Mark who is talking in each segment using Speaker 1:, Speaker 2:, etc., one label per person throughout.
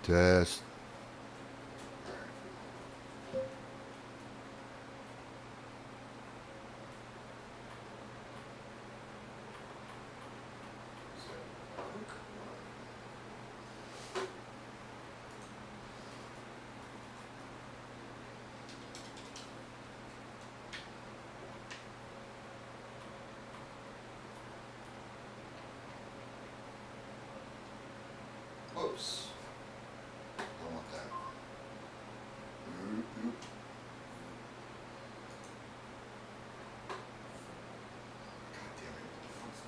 Speaker 1: Test.
Speaker 2: Whoops. Don't want that. Mm-hmm. God damn it. What the fuck's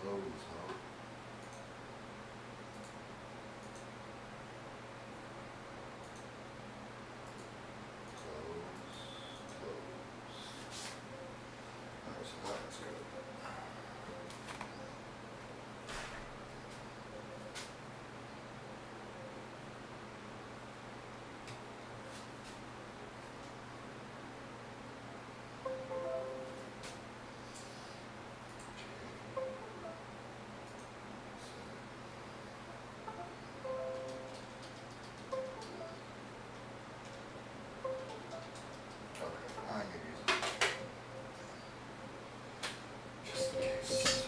Speaker 2: close, huh? Close. Alright, so that one's good. Okay, I'm gonna use it. Just in case. This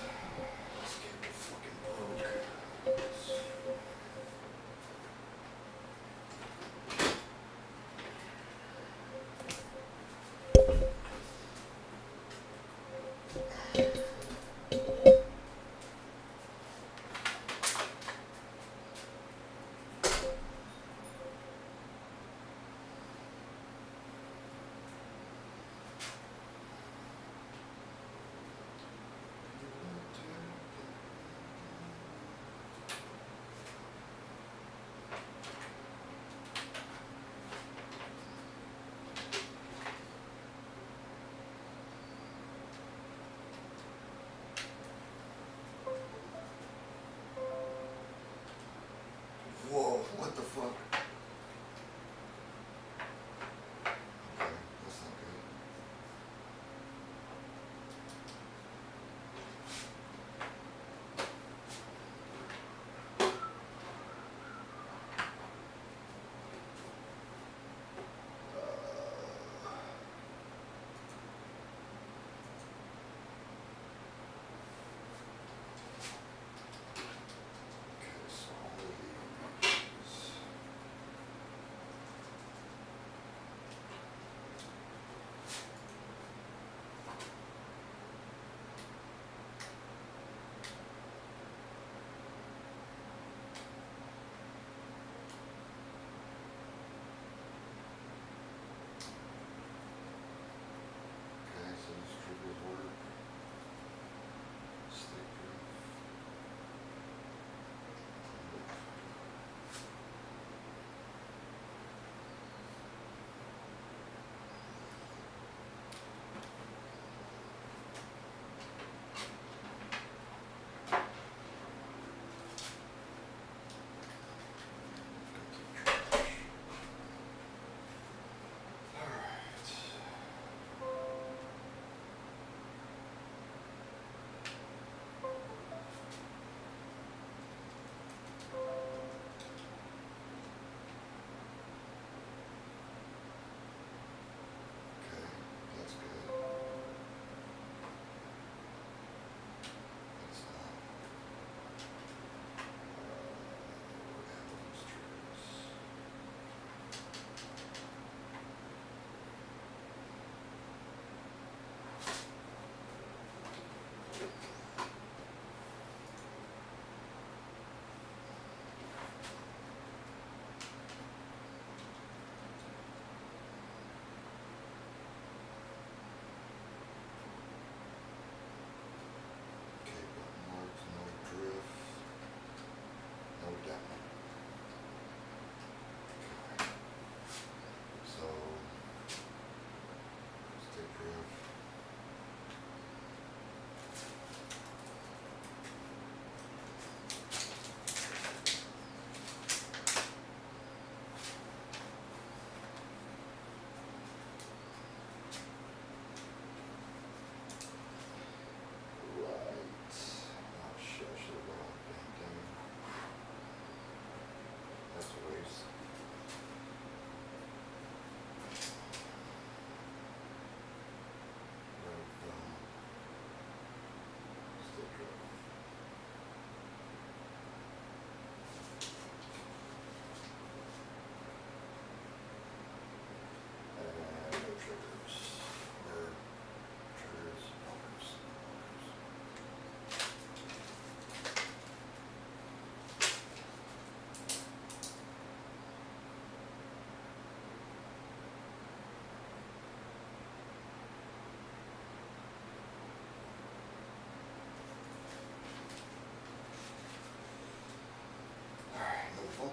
Speaker 2: cable fucking broke.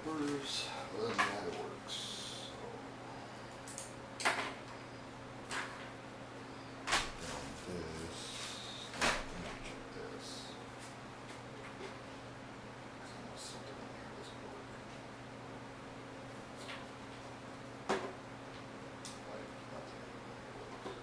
Speaker 2: calipers, other than that it works. So. Down this, let me check this. 'Cause I know something in here doesn't work. Like, nothing in here works.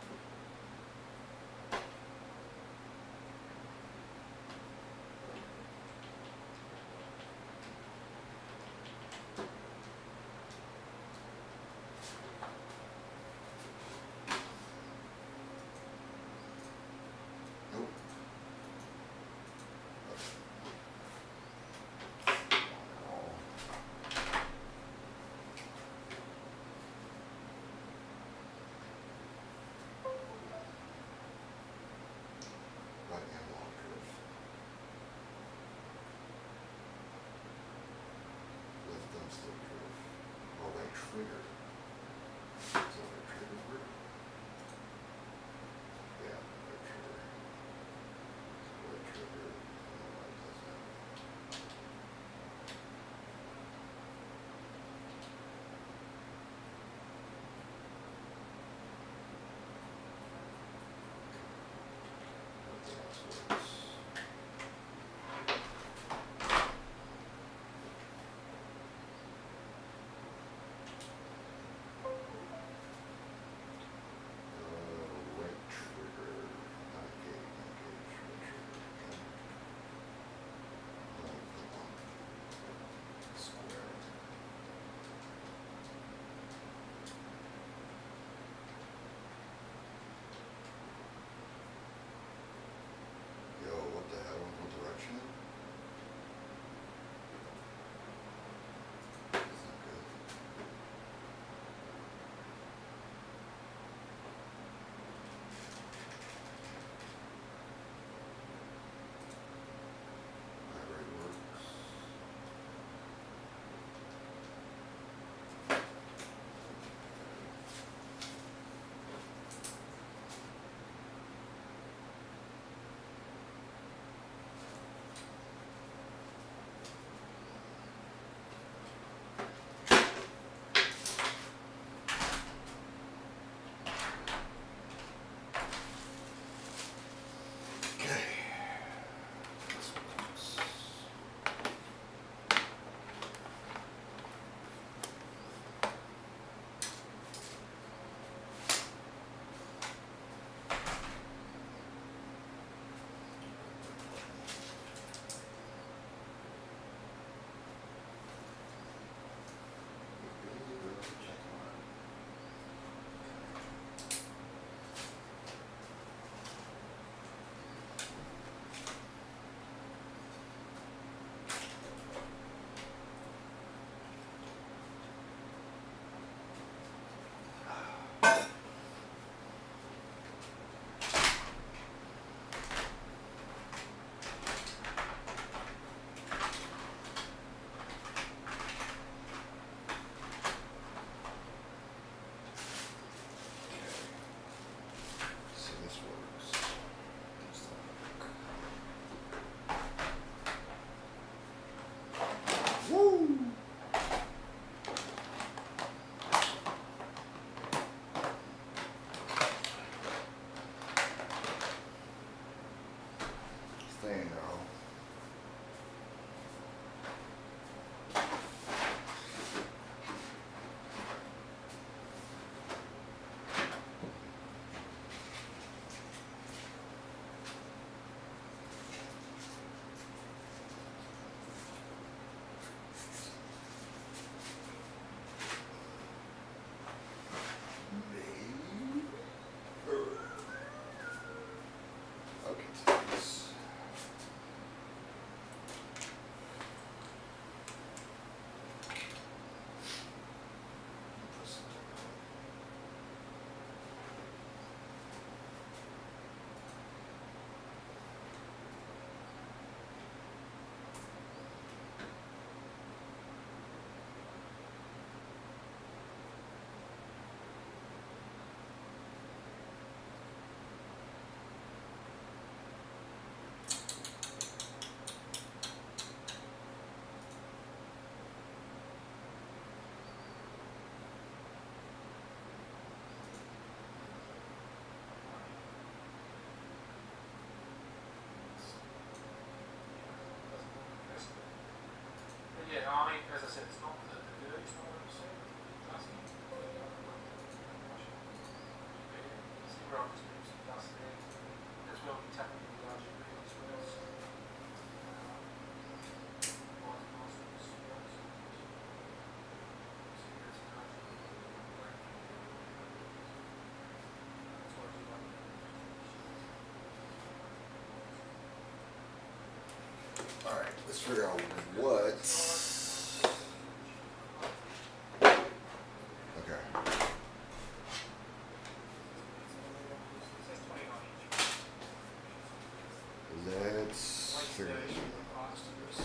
Speaker 2: All right, let's figure out what. Okay. Let's figure this out. Let's do this.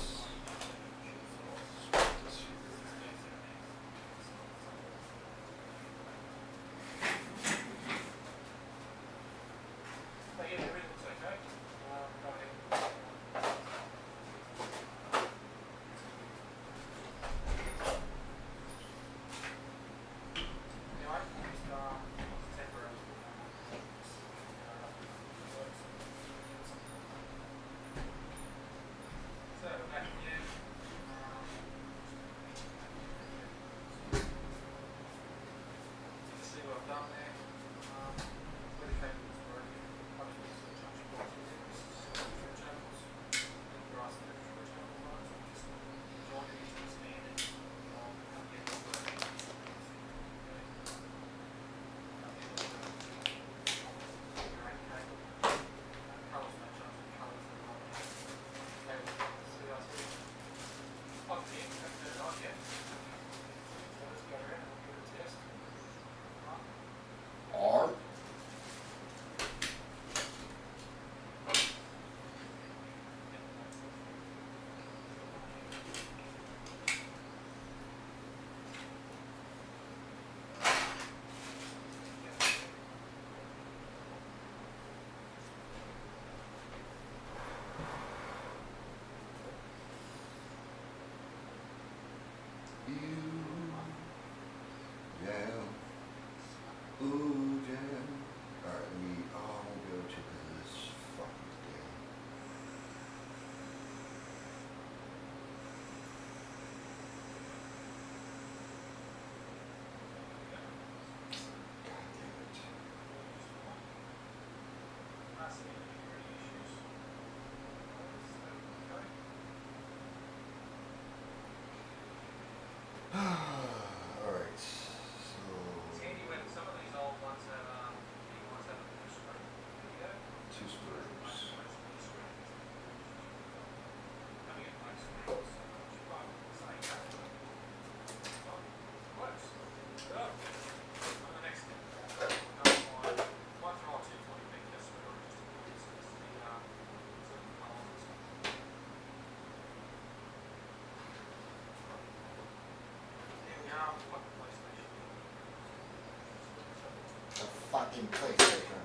Speaker 2: R. You, yeah, ooh, yeah. All right, let me. Oh, I won't be able to because of this fucking thing. God damn it. All right, so two screws. A fucking PlayStation.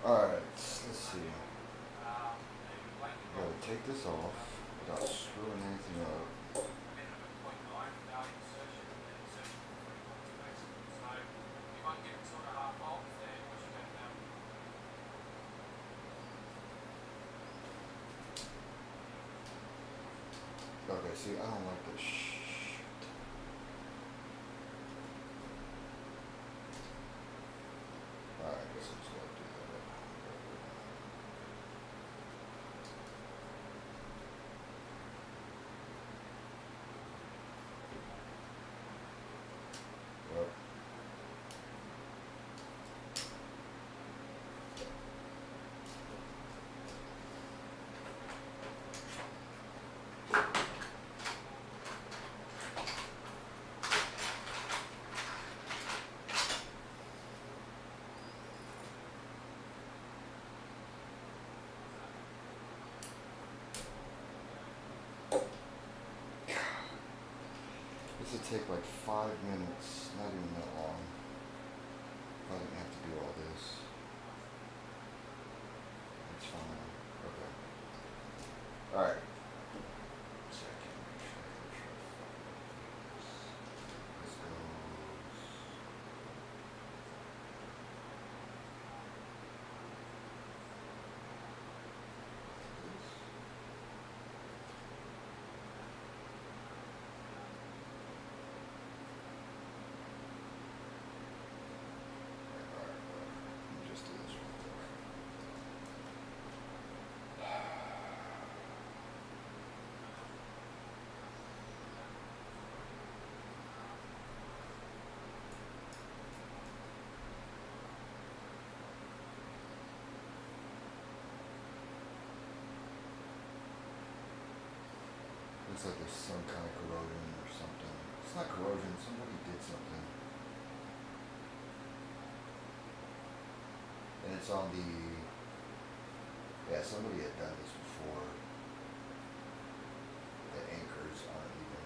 Speaker 2: Alright, let's see. Gotta take this off without screwing anything up. Okay, see, I don't like this shit. Alright, I guess I'm just gonna do that. Well. This would take like 5 minutes, not even that long. I didn't have to do all this. That's fine. Okay. Alright. Second. This goes. Just do this real quick. Looks like there's some kind of corrosion or something. It's not corrosion, somebody did something. And it's on the, yeah, somebody had done this before. The anchors aren't even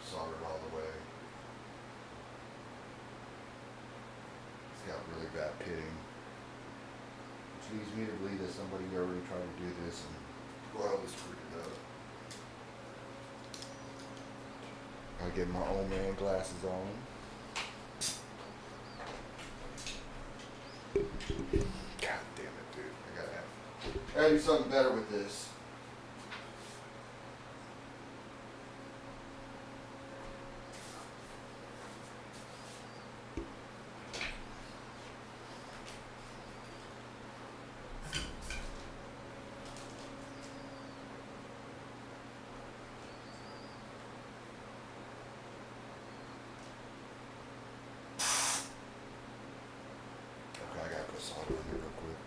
Speaker 2: soldered all the way. It's got really bad pitting. Which leads me to believe that somebody already tried to do this and well, was screwed it up. I get my old man glasses on. God damn it, dude. I gotta do something better with this. Okay, I gotta put solder in there real quick.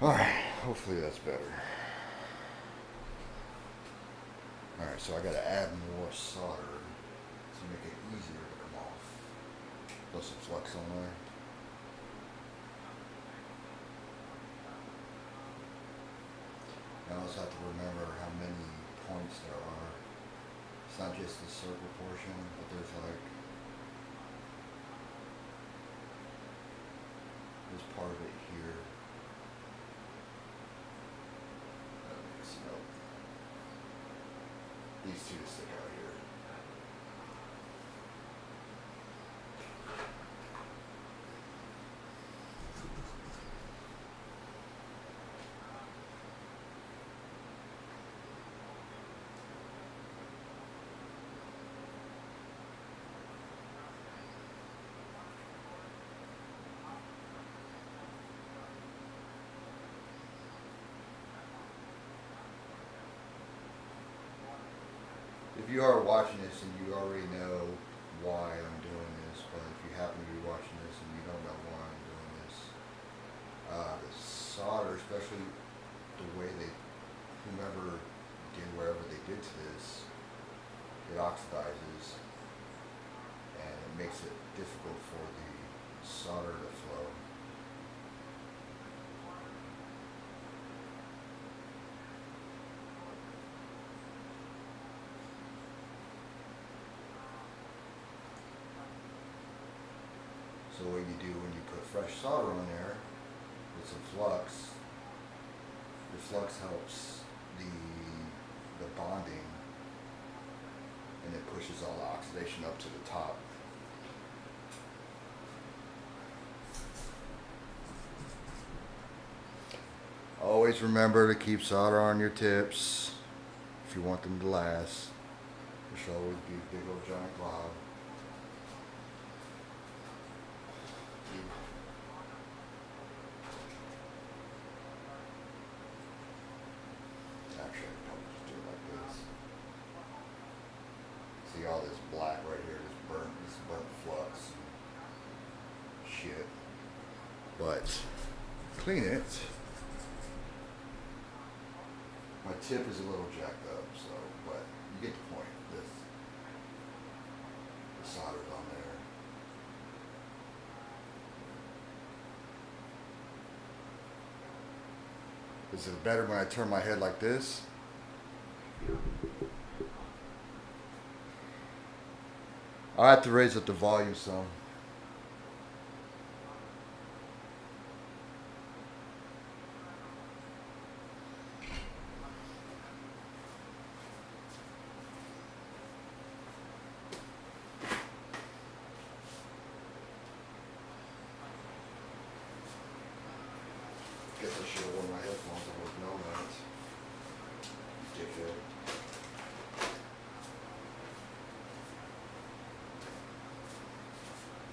Speaker 2: Alright, hopefully that's better. Alright, so I gotta add more solder to make it easier to come off. Throw some flux on there. I also have to remember how many points there are. It's not just the circle portion, but there's part of it here. These two stick out here. If you are watching this and you already know why I'm doing this, but if you happen to be watching this and you don't know why I'm doing this, the solder, especially the way whomever did wherever they did to this, it oxidizes and it makes it difficult for the solder to flow. So what you do when you put fresh solder on there with some flux, the flux helps the bonding, and it pushes all the oxidation up to the top. Always remember to keep solder on your tips if you want them to last. There should always be a big old giant glob. See all this black right here, this burnt flux shit. But clean it. My tip is a little jacked up, so but you get the point. The solder's on there. Is it better when I turn my head like this? I'll have to raise up the volume some. Guess I should have worn my headphones. I would have known that. Dickhead.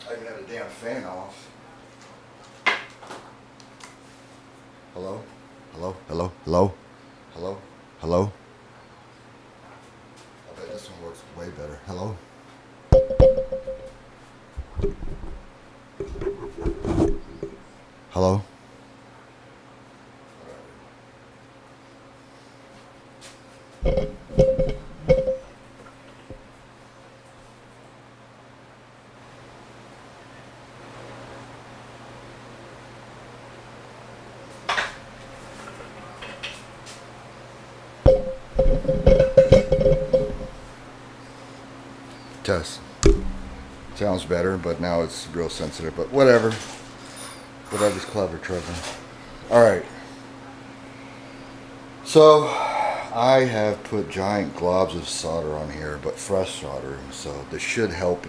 Speaker 2: I even had a damn fan off. Hello? Hello? Hello? Hello? Hello? Hello? I bet this one works way better. Hello? Hello? Test. Sounds better, but now it's real sensitive, but whatever. Whatever's clever, Trevor. Alright. So, I have put giant globs of solder on here, but fresh solder, so this should help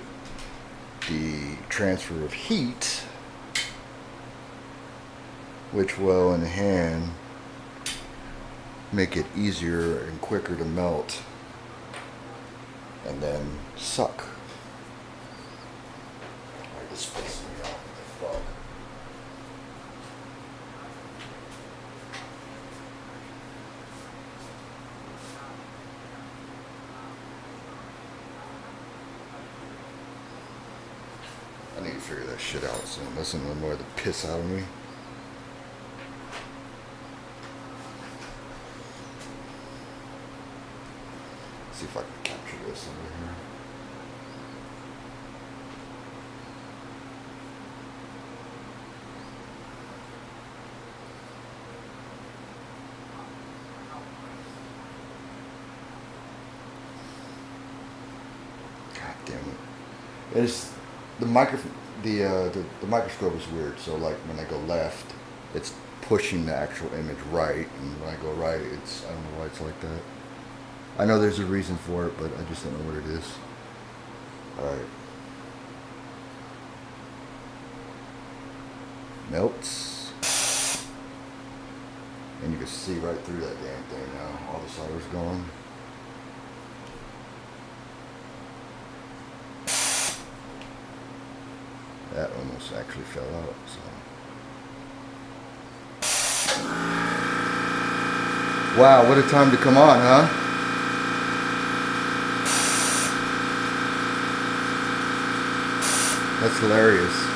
Speaker 2: the transfer of heat, which will in hand make it easier and quicker to melt and then suck. Alright, this pisses me off. What the fuck? I need to figure that shit out soon. That's gonna annoy the piss out of me. See if I can capture this over here. God damn it! It's the the microscope is weird. So like when I go left, it's pushing the actual image right, and when I go right, it's I don't know why it's like that. I know there's a reason for it, but I just don't know what it is. Alright. Melts. And you can see right through that damn thing now. All the solder's gone. That almost actually fell out, so. Wow, what a time to come on, huh? That's hilarious.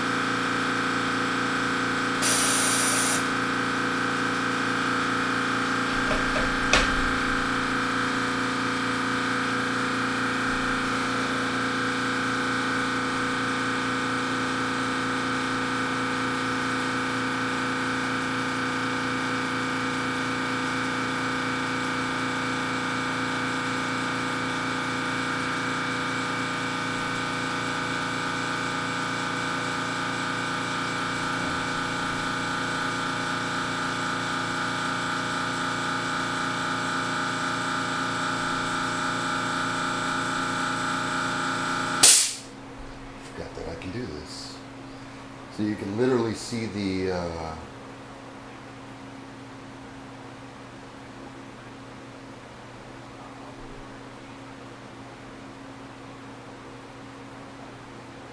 Speaker 2: That I can do this. So you can literally see the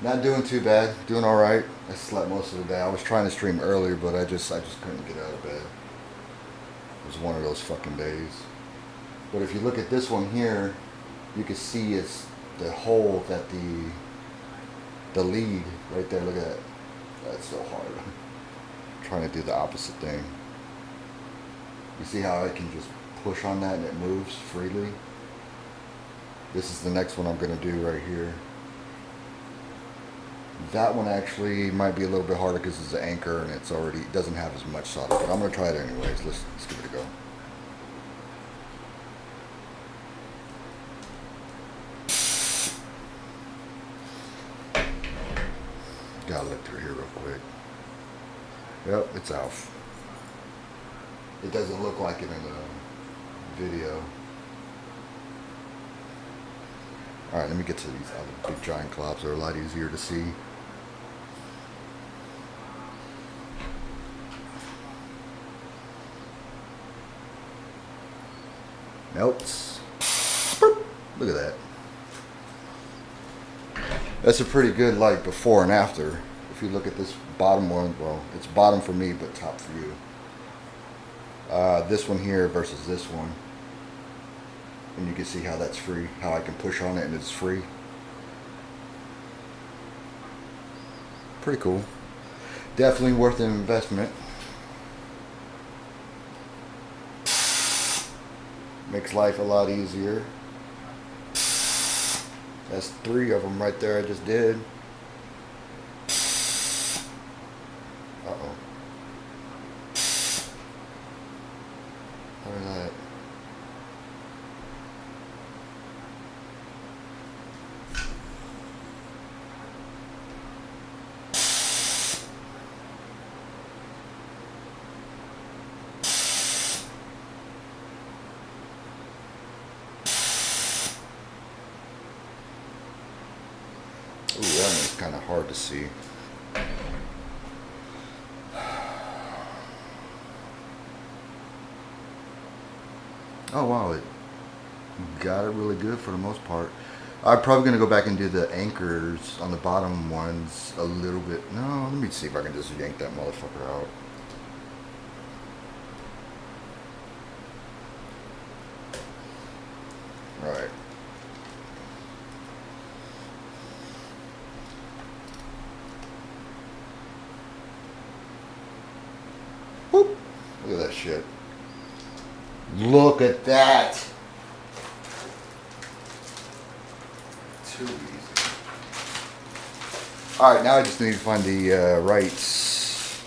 Speaker 2: not doing too bad, doing all right. I slept most of the day. I was trying to stream earlier, but I just couldn't get out of bed. It was one of those fucking days. But if you look at this one here, you can see it's the hole that the lead right there. Look at that. That's so hard. I'm trying to do the opposite thing. You see how I can just push on that and it moves freely? This is the next one I'm going to do right here. That one actually might be a little bit harder because it's an anchor and it's already doesn't have as much solder, but I'm going to try it anyways. Let's give it a go. Gotta look through here real quick. Yep, it's off. It doesn't look like it in the video. Alright, let me get to these other big giant clops. They're a lot easier to see. Melts. Look at that. That's a pretty good like before and after. If you look at this bottom one, well, it's bottom for me, but top for you. This one here versus this one. And you can see how that's free, how I can push on it and it's free. Pretty cool. Definitely worth an investment. Makes life a lot easier. That's 3 of them right there I just did. Uh-oh. Look at that. Ooh, that one's kind of hard to see. Oh wow, it got it really good for the most part. I'm probably going to go back and do the anchors on the bottom ones a little bit. No, let me see if I can just yank that motherfucker out. Right. Whoop. Look at that shit. Look at that. too easy. Alright, now I just need to find the rights.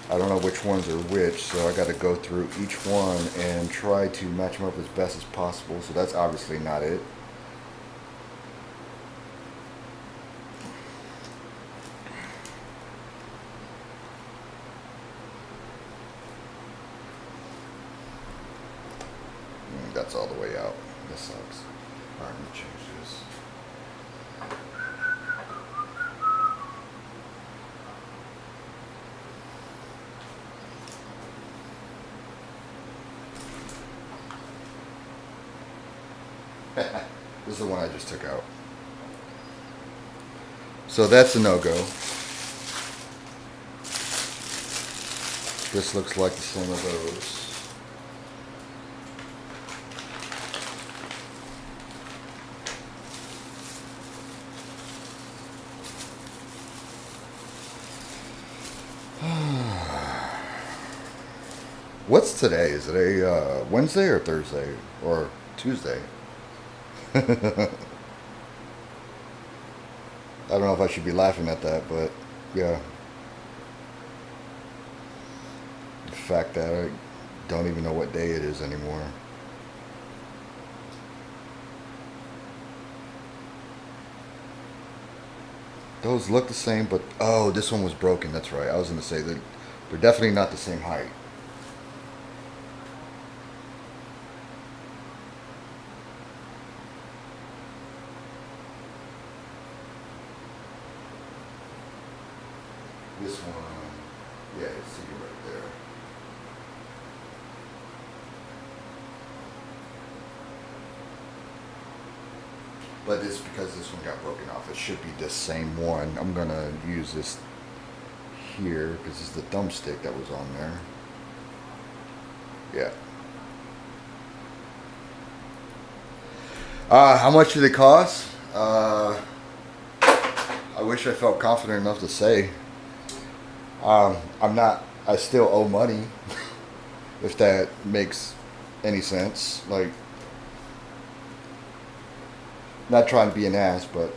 Speaker 2: I don't know which ones are which, so I got to go through each one and try to match them up as best as possible. So that's obviously not it. That's all the way out. This sucks. Alright, let me change this. This is the one I just took out. So that's a no-go. This looks like the same of those. What's today? Is it a Wednesday or Thursday or Tuesday? I don't know if I should be laughing at that, but yeah. The fact that I don't even know what day it is anymore. Those look the same, but oh, this one was broken. That's right. I was going to say that they're definitely not the same height. This one, yeah, you see it right there. But it's because this one got broken off. It should be the same one. I'm going to use this here because it's the thumbstick that was on there. Yeah. How much did it cost? I wish I felt confident enough to say. I'm not, I still owe money, if that makes any sense. Like, not trying to be an ass, but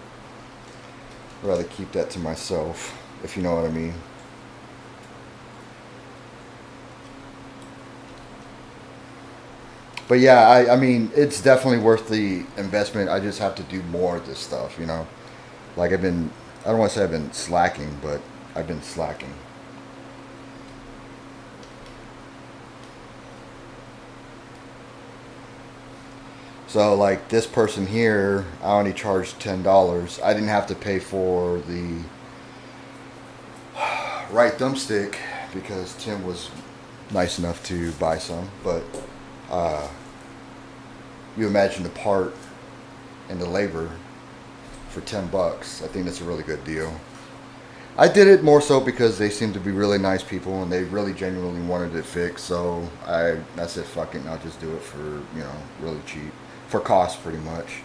Speaker 2: I'd rather keep that to myself, if you know what I mean. But yeah, I mean, it's definitely worth the investment. I just have to do more of this stuff, you know. Like I don't want to say I've been slacking, but I've been slacking. So like this person here, I only charged $10. I didn't have to pay for the right thumbstick because Tim was nice enough to buy some. But you imagine the part and the labor for $10. I think that's a really good deal. I did it more so because they seem to be really nice people and they really genuinely wanted it fixed. So I said, fuck it, and I'll just do it for, you know, really cheap. For cost, pretty much.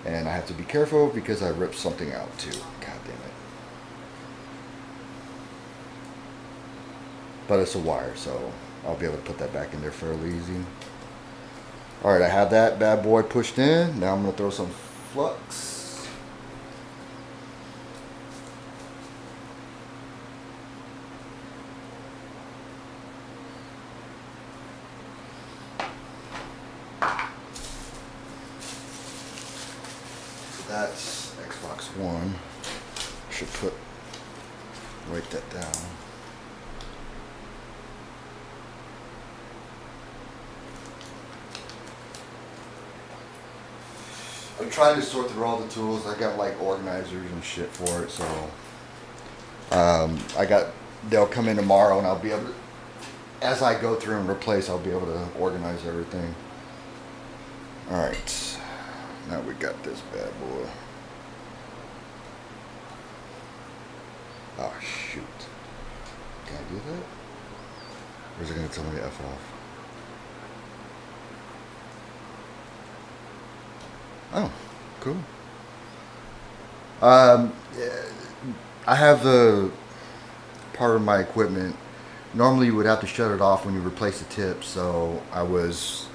Speaker 2: And I have to be careful because I ripped something out too. God damn it. But it's a wire, so I'll be able to put that back in there fairly easy. Alright, I have that bad boy pushed in. Now I'm going to throw some flux. That's Xbox One. Should write that down. I'm trying to sort through all the tools. I got like organizers and shit for it, so they'll come in tomorrow and I'll be able to, as I go through and replace, I'll be able to organize everything. Alright. Now we got this bad boy. Oh shoot. Can I do that? Or is it going to tell me to F off? Oh, cool. I have the part of my equipment. Normally you would have to shut it off when you replace the tip, so I was,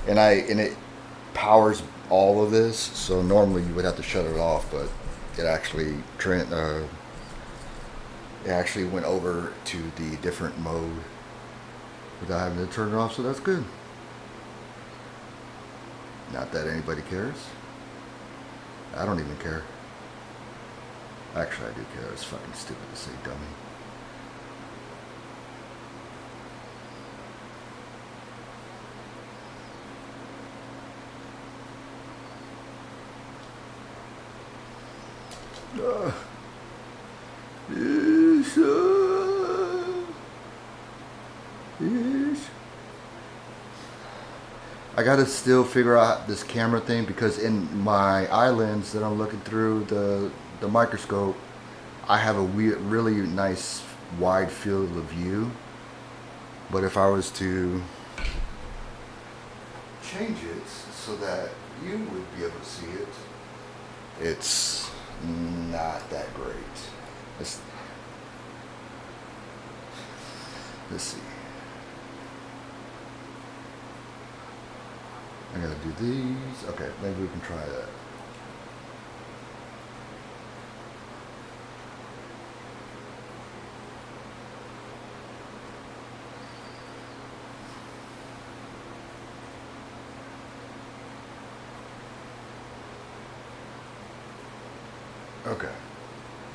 Speaker 2: and it powers all of this. So normally you would have to shut it off, but it actually it actually went over to the different mode without having to turn it off. So that's good. Not that anybody cares. I don't even care. Actually, I do care. It's fucking stupid to say dummy. Yes, yes. I gotta still figure out this camera thing because in my eye lens that I'm looking through the microscope, I have a really nice wide field of view. But if I was to change it so that you would be able to see it, it's not that great. Let's see. I gotta do these. Okay, maybe we can try that. Okay,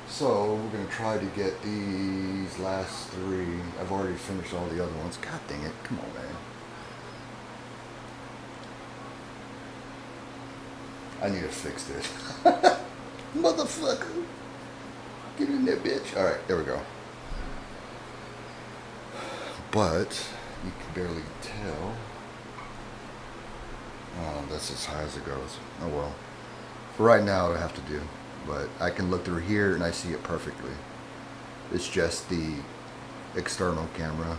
Speaker 2: so we're gonna try to get these last three. I've already finished all the other ones. God dang it, come on, man. I need to fix this. Motherfucker. Get in there, bitch. Alright, there we go. But you can barely tell. Oh, that's as high as it goes. Oh well. For right now, I have to do. But I can look through here and I see it perfectly. It's just the external camera.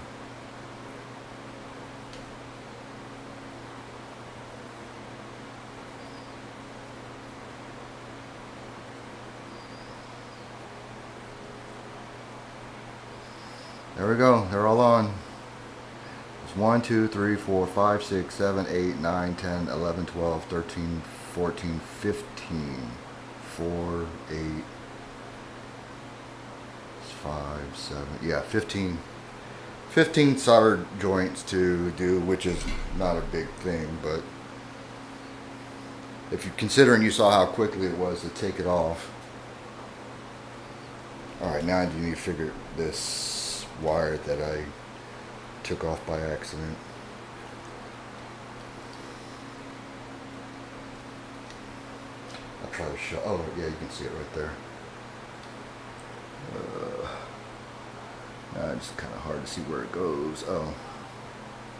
Speaker 2: There we go. They're all on. It's 1, 2, 3, 4, 5, 6, 7, 8, 9, 10, 11, 12, 13, 14, 15. 4, 8, 5, 7, yeah, 15 solder joints to do, which is not a big thing, but if you considering you saw how quickly it was to take it off. Alright, now you need to figure this wire that I took off by accident. I'll try to show. Oh, yeah, you can see it right there. It's kind of hard to see where it goes. Oh,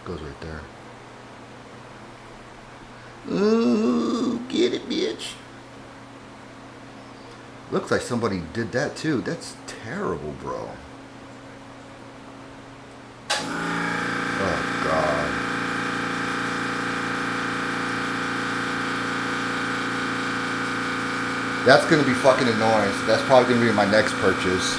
Speaker 2: it goes right there. Ooh, get it, bitch. Looks like somebody did that too. That's terrible, bro. Oh, God. That's going to be fucking annoying. So that's probably going to be my next purchase.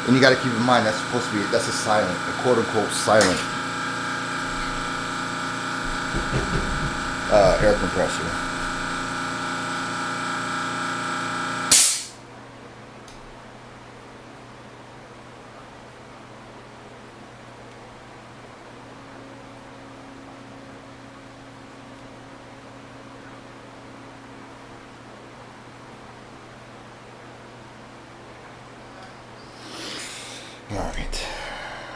Speaker 2: And you got to keep in mind that's supposed to be, that's a silent, a quote unquote silent air compressor. Alright,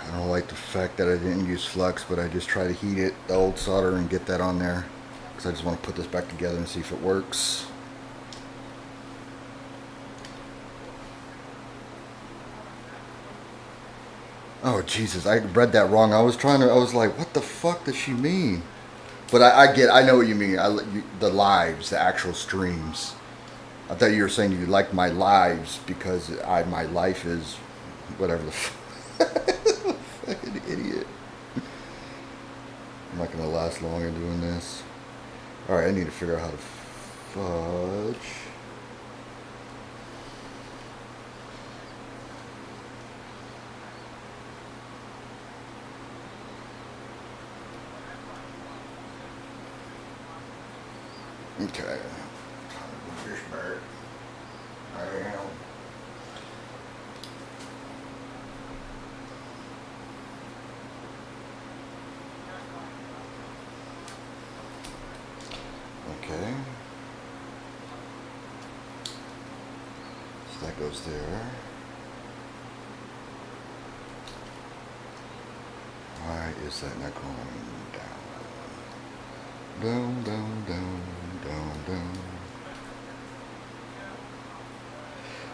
Speaker 2: I don't like the fact that I didn't use flux, but I just try to heat it, the old solder, and get that on there. Because I just want to put this back together and see if it works. Oh Jesus, I read that wrong. I was like, what the fuck does she mean? But I know what you mean. The lives, the actual streams. I thought you were saying you liked my lives because my life is whatever the Fucking idiot. I'm not gonna last long in doing this. Alright, I need to figure out how to fudge. Okay. Fish bird. I am. Okay. So that goes there. Why is that not going down? Down, down, down, down, down.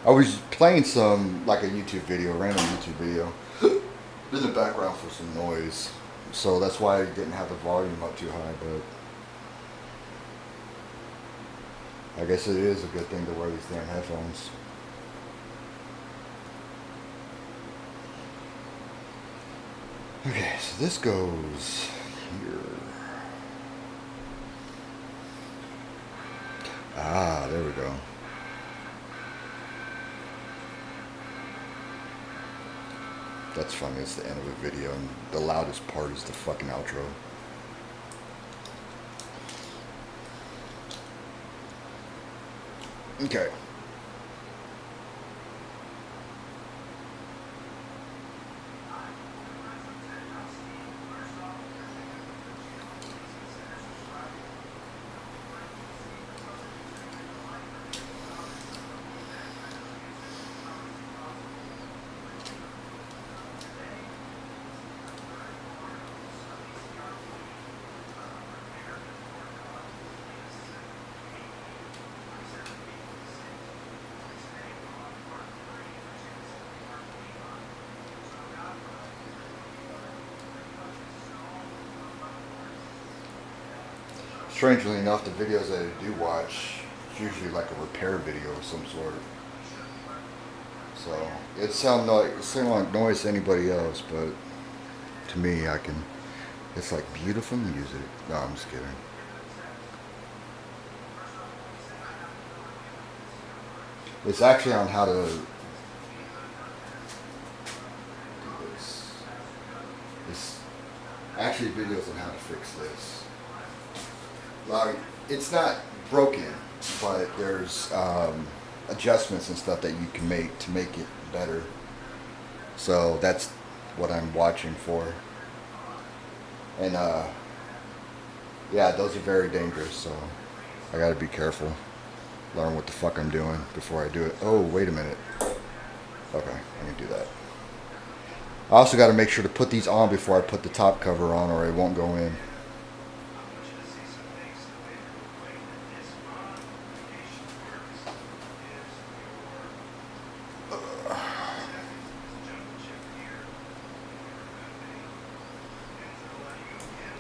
Speaker 2: I was playing like a YouTube video, a random YouTube video, in the background for some noise. So that's why I didn't have the volume up too high, but I guess it is a good thing to wear these damn headphones. Okay, so this goes here. Ah, there we go. That's funny, it's the end of a video, and the loudest part is the fucking outro. Okay. Strangely enough, the videos that I do watch, it's usually like a repair video of some sort. So it sound like noise to anybody else, but to me, it's like beautiful music. No, I'm just kidding. It's actually on how to do this. It's actually videos on how to fix this. Like, it's not broken, but there's adjustments and stuff that you can make to make it better. So that's what I'm watching for. And yeah, those are very dangerous, so I gotta be careful. Learn what the fuck I'm doing before I do it. Oh, wait a minute. Okay, I can do that. I also gotta make sure to put these on before I put the top cover on, or it won't go in.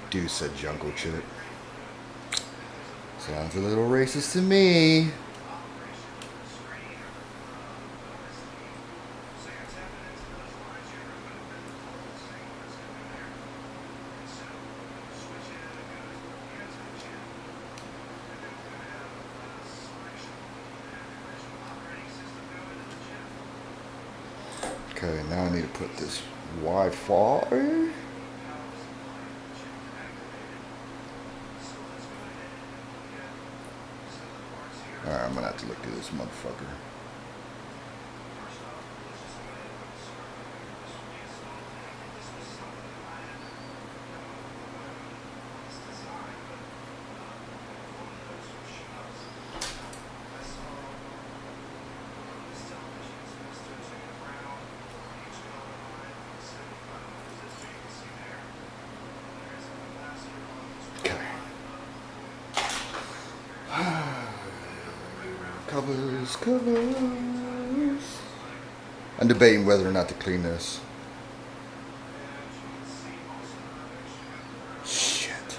Speaker 2: Dude said jungle chip. Sounds a little racist to me. Okay, now I need to put this Wi-Fi. Alright, I'm gonna have to look through this motherfucker. Covers. I'm debating whether or not to clean this. Shit.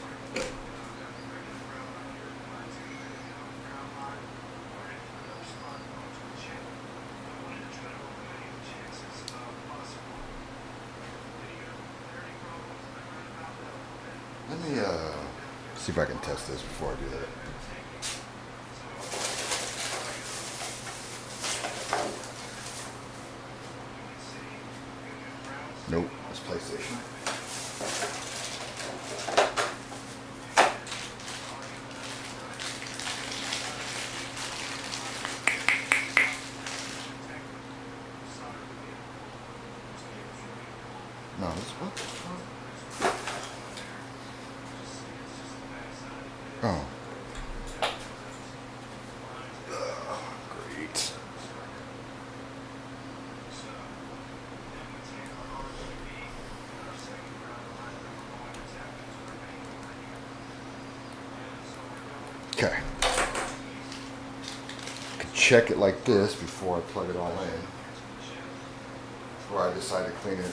Speaker 2: Let me see if I can test this before I do that. Nope, it's PlayStation. No, this what the fuck? Oh. Great. Okay. Could check it like this before I plug it all in. Before I decide to clean it.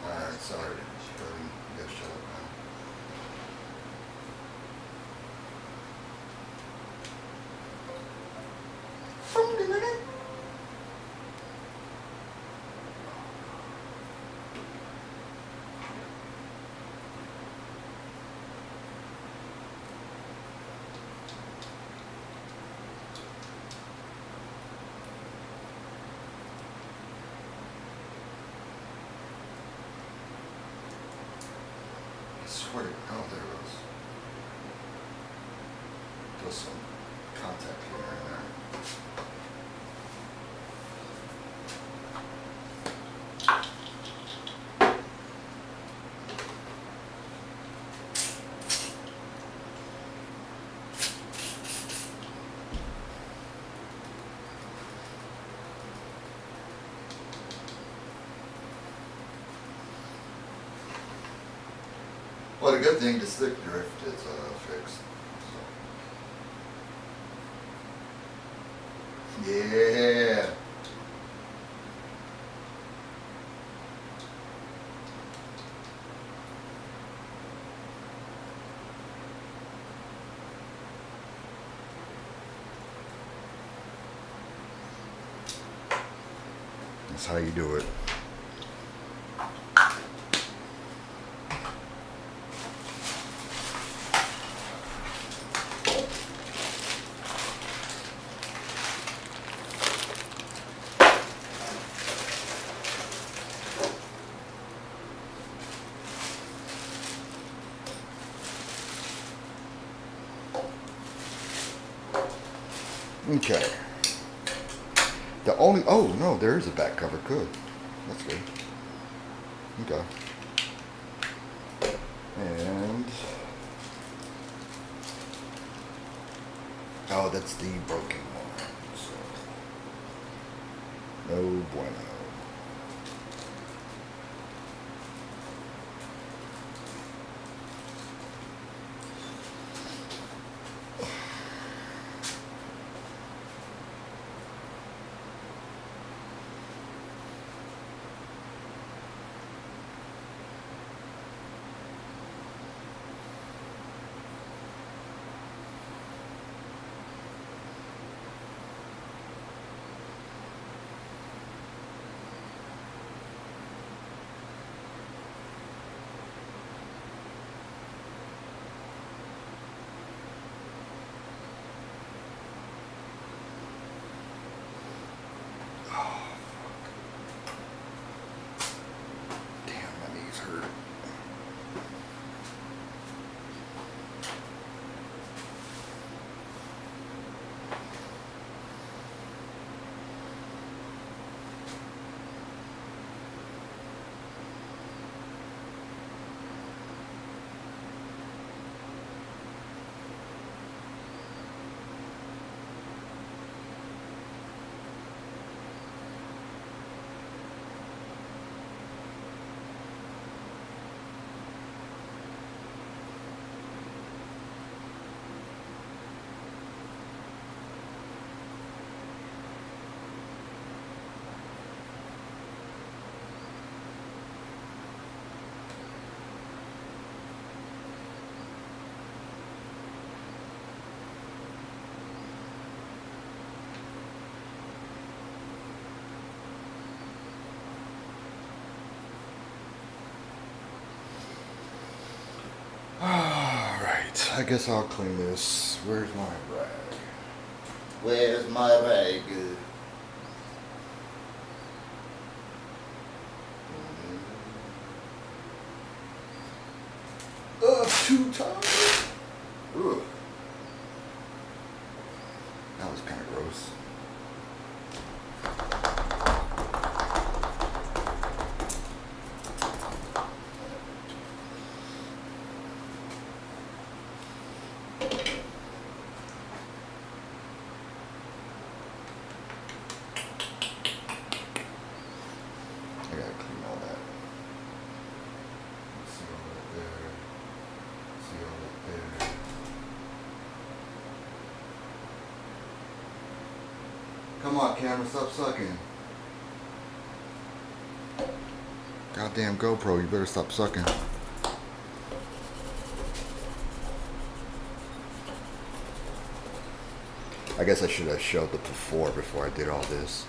Speaker 2: Alright, sorry. You gotta shut up now. I swear to God, there was just some contact here and there. Well, the good thing, the stick drift is fixed. So. Yeah. That's how you do it. Okay. The only, oh no, there is a back cover. Good. That's good. Okay. And, oh, that's the broken one. So, no bueno. I guess I'll clean this. Where's my rag? Where's my rag? Too tight. Ugh. That was kind of gross. I gotta clean all that. See all that there. See all that there. Come on, camera, stop sucking. Goddamn GoPro, you better stop sucking. I guess I should have showed the before I did all this.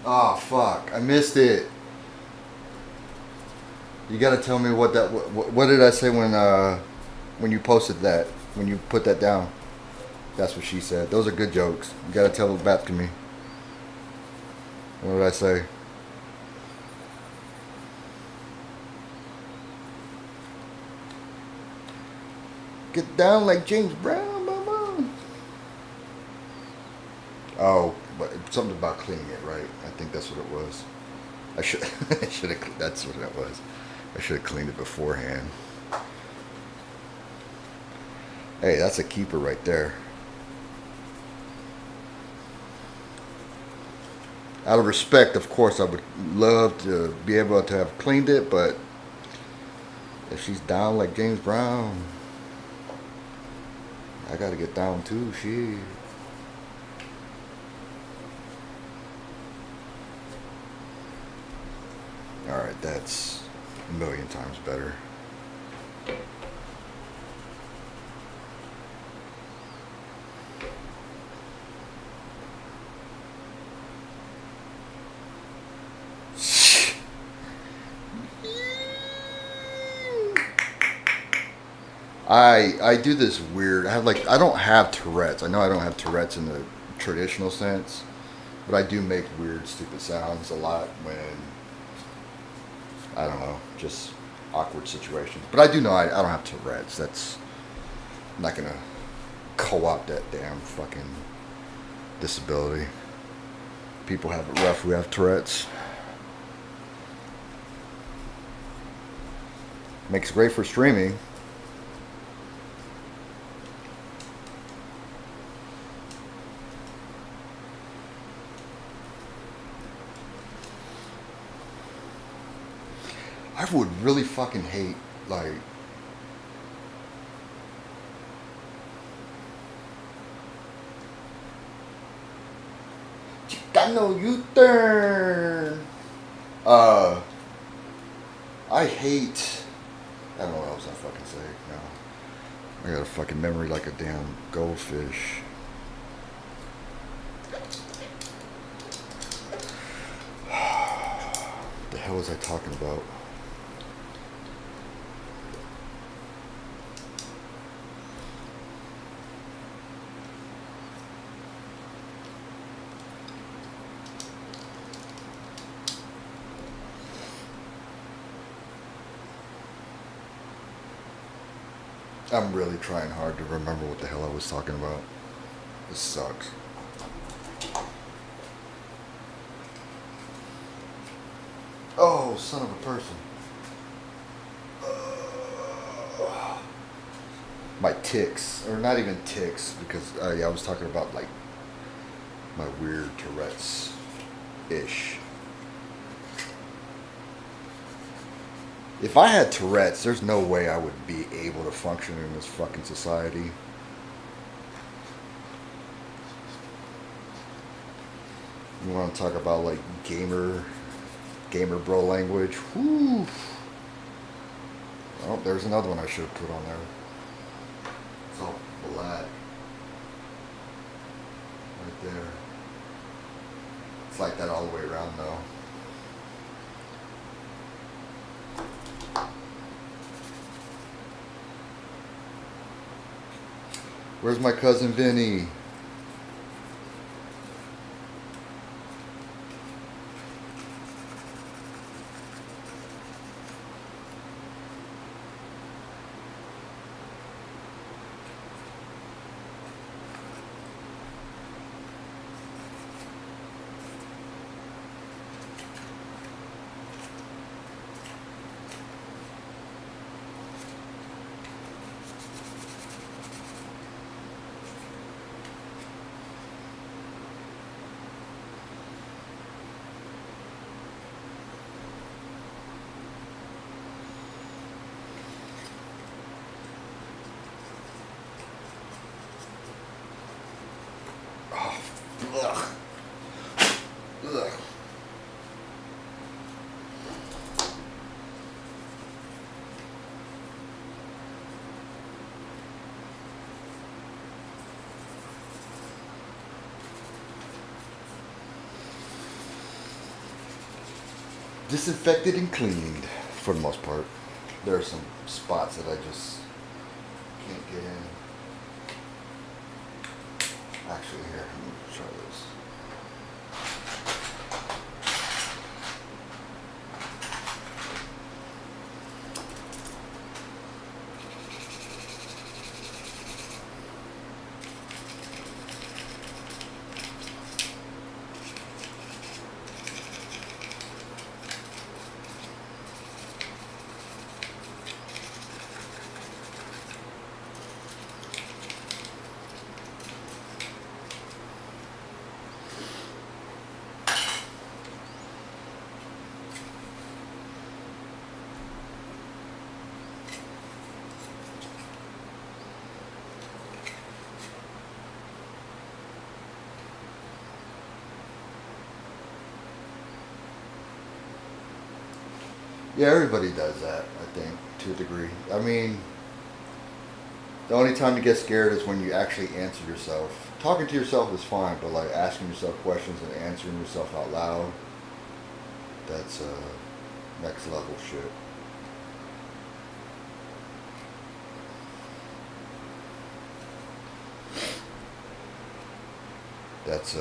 Speaker 2: Oh fuck! I missed it. You gotta tell me what that. What did I say when you posted that? When you put that down? That's what she said. Those are good jokes. You gotta tell it back to me. What did I say? Get down like James Brown, mama. Oh. But something about cleaning it, right? I think that's what it was. I should have. That's what it was. I should have cleaned it beforehand. Hey, that's a keeper right there. Out of respect, of course, I would love to be able to have cleaned it, but if she's down like James Brown, I gotta get down too. Shit. Alright, that's a million times better. I do this weird. I don't have Tourette's. I know I don't have Tourette's in the traditional sense, but I do make weird, stupid sounds a lot when, I don't know, just awkward situations. But I do know I don't have Tourette's. I'm not gonna co-opt that damn fucking disability. People have it rough who have Tourette's. Makes great for streaming. I would really fucking hate, like, Chicano U-turn. I hate, I don't know what else I fucking say now. I got a fucking memory like a damn goldfish. What the hell was I talking about? I'm really trying hard to remember what the hell I was talking about. This sucks. Oh, son of a person. My tics, or not even tics, because I was talking about like my weird Tourette's-ish. If I had Tourette's, there's no way I would be able to function in this fucking society. You want to talk about like gamer bro language? Whoo! Oh, there's another one I should have put on there. It's all black. Right there. It's like that all the way around though. Where's my cousin Vinny? Ugh. Ugh. Disinfected and cleaned for the most part. There are some spots that I just can't get in. Actually, here, let me try this. Yeah, everybody does that, I think, to a degree. I mean, the only time you get scared is when you actually answer yourself. Talking to yourself is fine, but like asking yourself questions and answering yourself out loud, that's next level shit. That's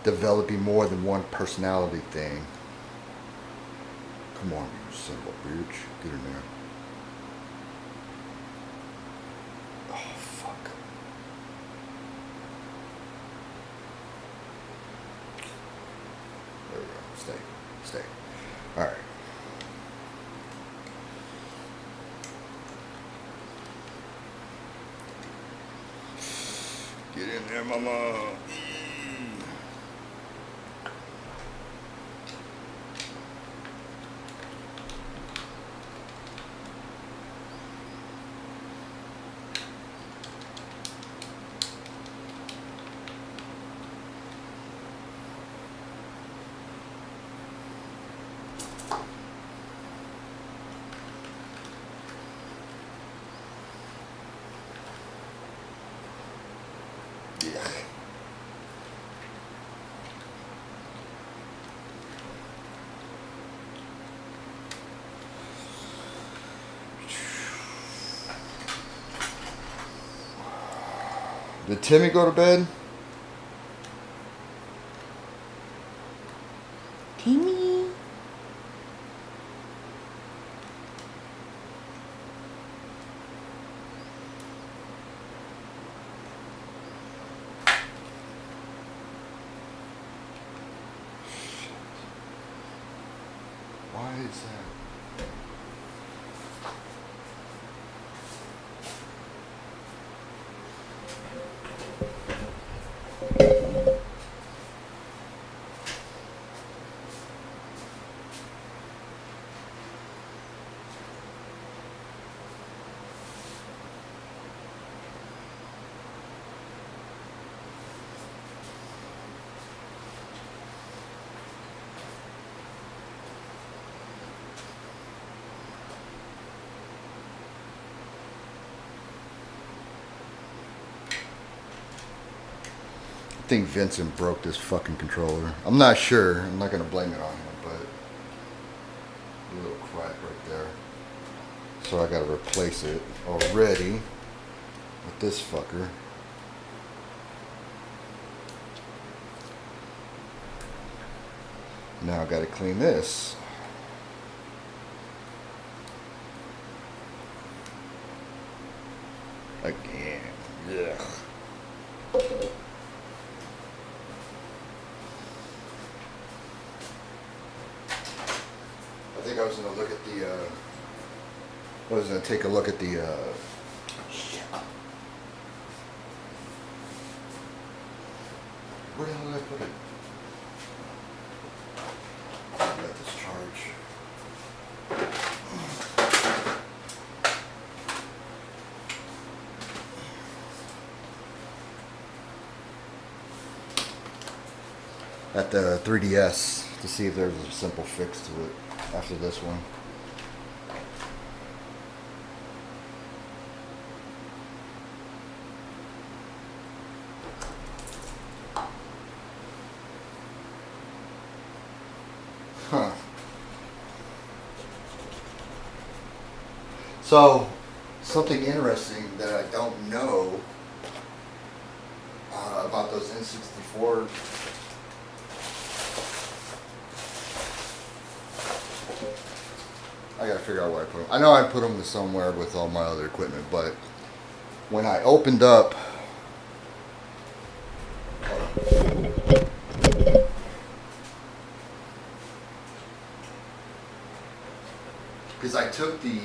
Speaker 2: developing more than one personality thing. Come on, you son of a bitch. Get in there. Oh, fuck. There we go. Stay. Alright. Get in there, mama. Did Timmy go to bed? Timmy? Why is that? I think Vincent broke this fucking controller. I'm not sure. I'm not gonna blame it on him, but a little crack right there. So I gotta replace it already with this fucker. Now I gotta clean this. Again. Yeah. I think I was gonna look at the I was gonna take a look at the where the hell did I put it? Let this charge. At the 3DS to see if there's a simple fix to it after this one. Huh. So, something interesting that I don't know about those N64. I gotta figure out where I put them. I know I put them somewhere with all my other equipment, but when I opened up, because I took the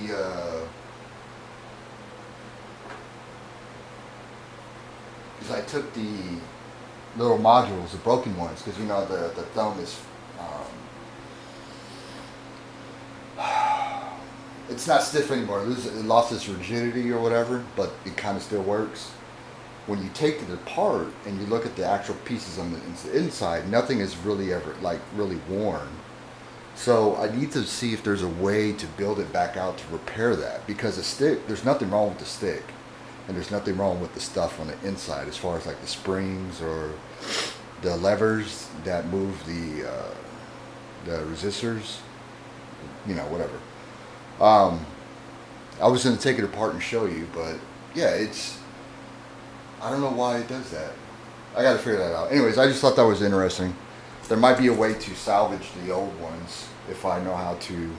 Speaker 2: little modules, the broken ones, because you know the thumb is. It's not stiff anymore. It lost its rigidity or whatever, but it kind of still works. When you take it apart and you look at the actual pieces on the inside, nothing is really ever really worn. So I need to see if there's a way to build it back out to repair that, because the stick, there's nothing wrong with the stick, and there's nothing wrong with the stuff on the inside as far as like the springs or the levers that move the resistors, you know, whatever. I was going to take it apart and show you, but yeah, I don't know why it does that. I got to figure that out. Anyways, I just thought that was interesting. There might be a way to salvage the old ones if I know how to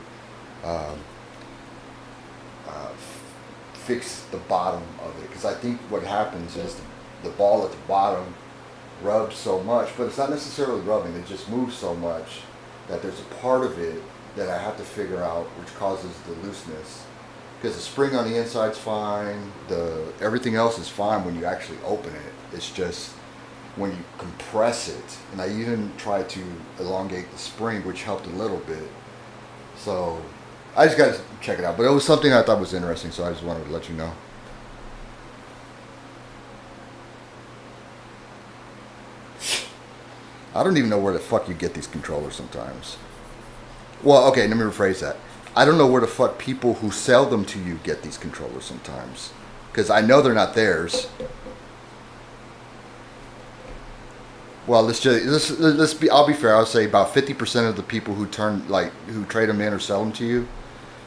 Speaker 2: fix the bottom of it. Because I think what happens is the ball at the bottom rubs so much, but it's not necessarily rubbing, it just moves so much that there's a part of it that I have to figure out, which causes the looseness. Because the spring on the inside's fine, everything else is fine when you actually open it. It's just when you compress it, and I even tried to elongate the spring, which helped a little bit. So I just got to check it out. But it was something I thought was interesting, so I just wanted to let you know. I don't even know where the fuck you get these controllers sometimes. Well, okay, let me rephrase that. I don't know where the fuck people who sell them to you get these controllers sometimes. Because I know they're not theirs. Well, let's be. I'll be fair. I'll say about 50% of the people who trade them in or sell them to you,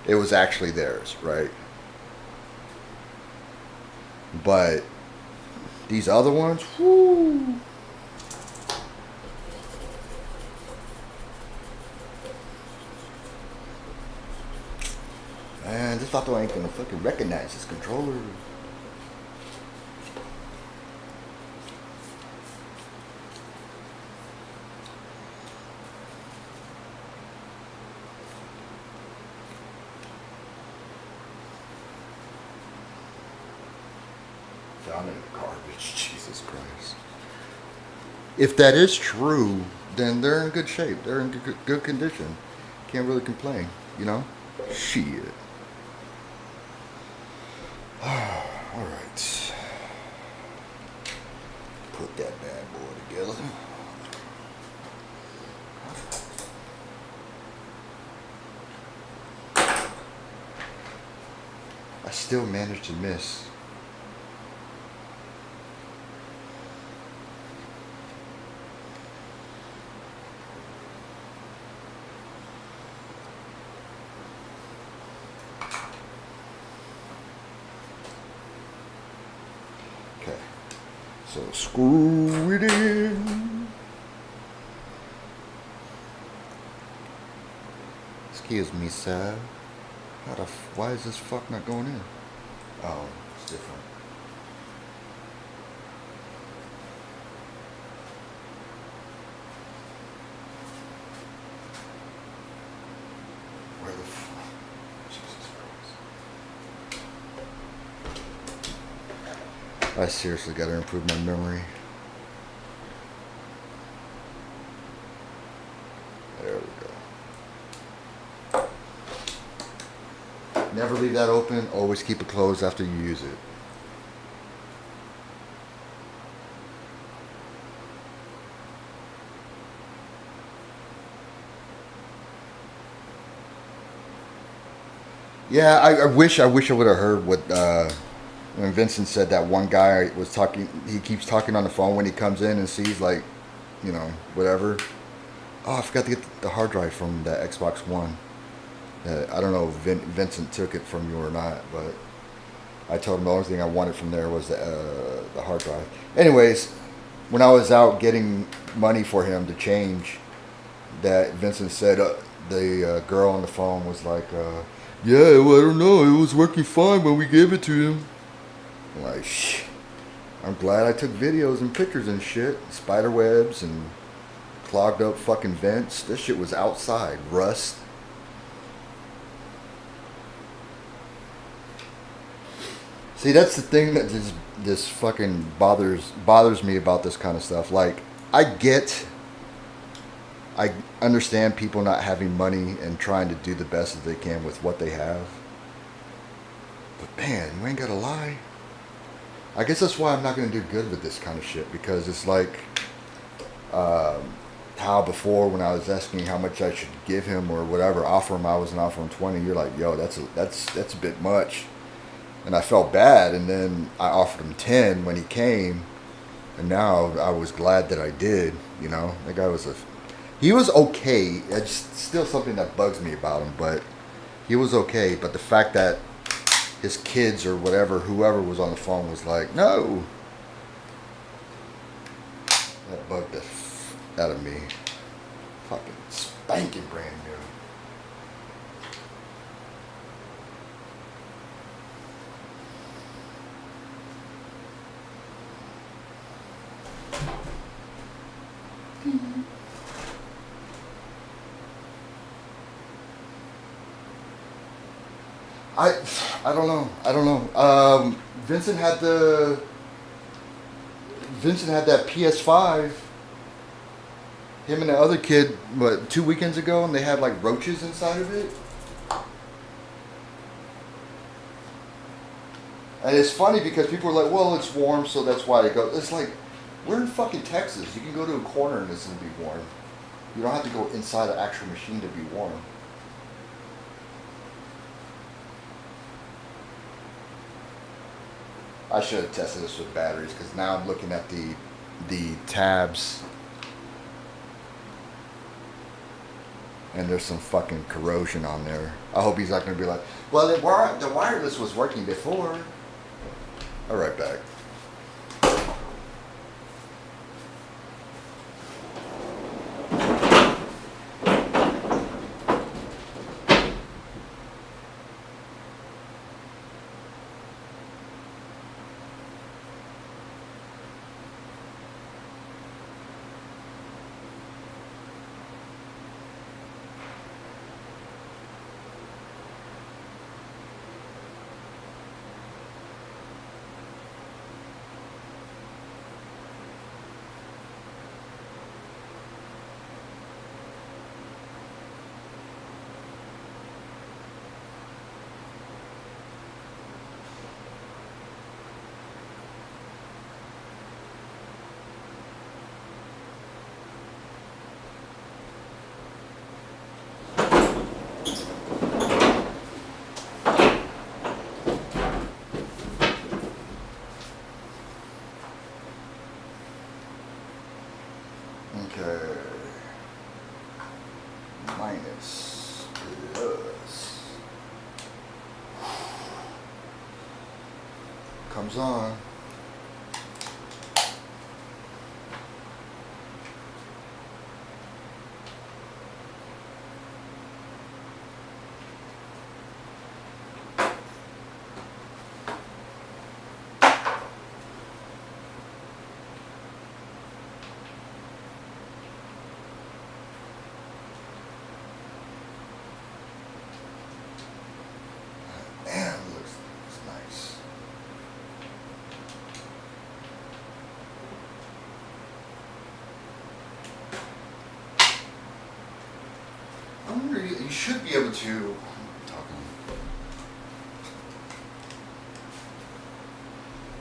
Speaker 2: it was actually theirs, right? But these other ones, whoo. Man, this vato ain't gonna fucking recognize this controller. Found in the garbage, Jesus Christ. If that is true, then they're in good shape. They're in good condition. Can't really complain, you know? Shit. Alright. Put that bad boy together. I still managed to miss. So screw it in. Excuse me, sir. Why is this fuck not going in? Oh, it's different. Where the fuck? Jesus Christ. I seriously gotta improve my memory. There we go. Never leave that open. Always keep it closed after you use it. Yeah, I wish I would have heard what when Vincent said that one guy was talking. He keeps talking on the phone when he comes in and sees like, you know, whatever. Oh, I forgot to get the hard drive from the Xbox One. I don't know if Vincent took it from you or not, but I told him the only thing I wanted from there was the hard drive. Anyways, when I was out getting money for him to change, that Vincent said the girl on the phone was like, yeah, well, I don't know, it was working fine when we gave it to him. I'm like, shh. I'm glad I took videos and pictures and shit, spider webs and clogged up fucking vents. This shit was outside, rust. See, that's the thing that this fucking bothers me about this kind of stuff. Like, I understand people not having money and trying to do the best that they can with what they have. But man, you ain't gotta lie. I guess that's why I'm not gonna do good with this kind of shit, because it's like how before when I was asking how much I should give him or whatever, offer him, I was offering 20. You're like, yo, that's a bit much. And I felt bad, and then I offered him 10 when he came, and now I was glad that I did. You know, that guy he was okay. It's still something that bugs me about him, but he was okay. But the fact that his kids or whatever, whoever was on the phone was like, no, that bugged the out of me. Fucking spanking brand new. I don't know. Vincent had that PS5. Him and the other kid, 2 weekends ago, and they had like roaches inside of it. And it's funny because people are like, well, it's warm, so that's why it goes. It's like, we're in fucking Texas. You can go to a corner and it's going to be warm. You don't have to go inside an actual machine to be warm. I should have tested this with batteries, because now I'm looking at the tabs, and there's some fucking corrosion on there. I hope he's not going to be like, well, the wireless was working before. I'll right back. Okay. Minus plus. Comes on. should be able to.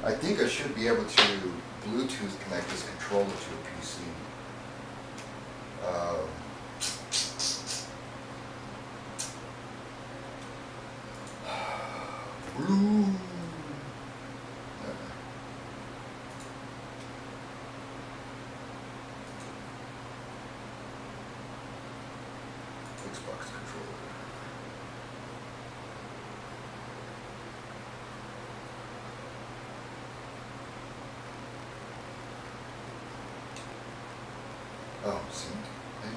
Speaker 2: I think I should be able to Bluetooth connect this controller to a PC. Blue. Xbox controller. Oh, sync. Maybe?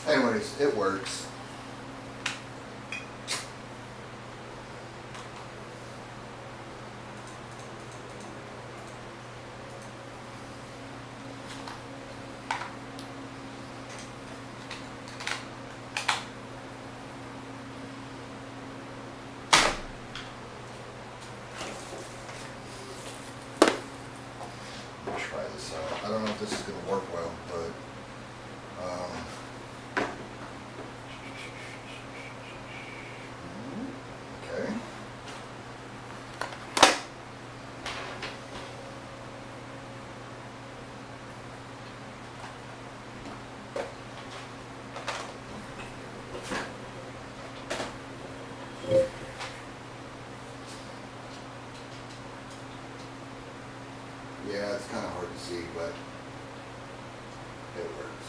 Speaker 2: Anyways, it works. Try this out. I don't know if this is going to work well, but okay. Yeah, it's kind of hard to see, but it works.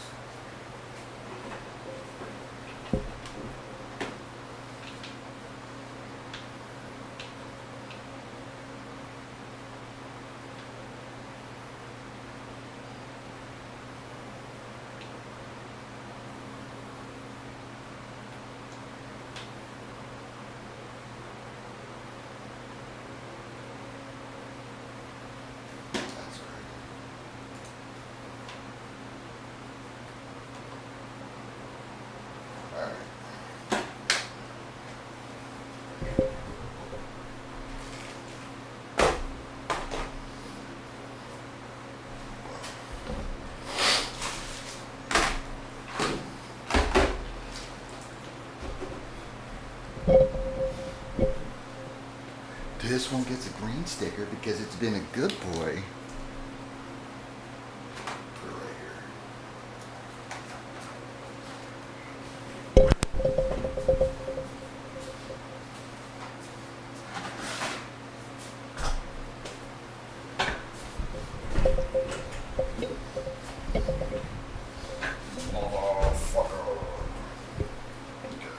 Speaker 2: That's great. All right. This one gets a green sticker because it's been a good boy. Put it right here. Motherfucker. Okay.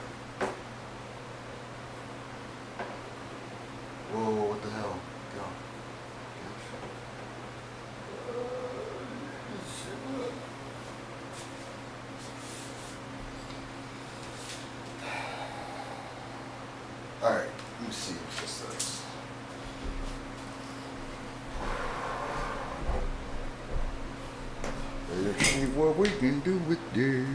Speaker 2: Whoa, what the hell? Go. Alright, let me see what this does. Let's see what we can do with this.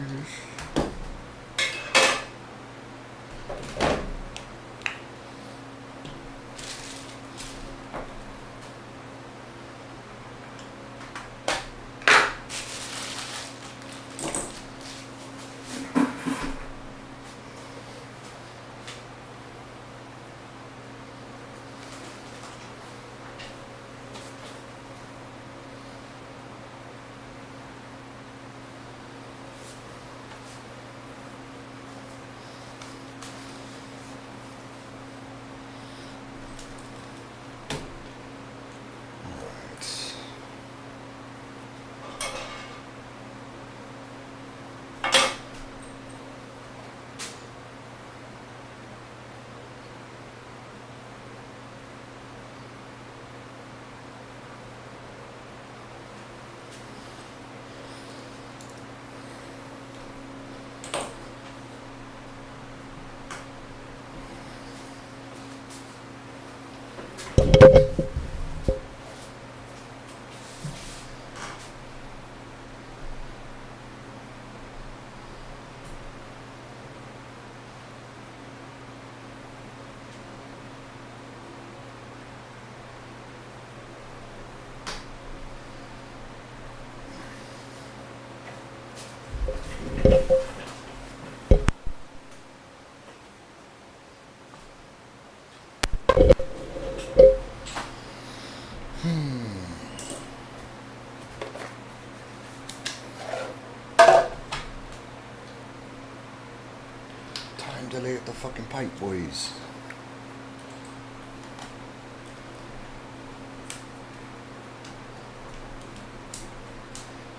Speaker 2: delay at the fucking pipe, boys.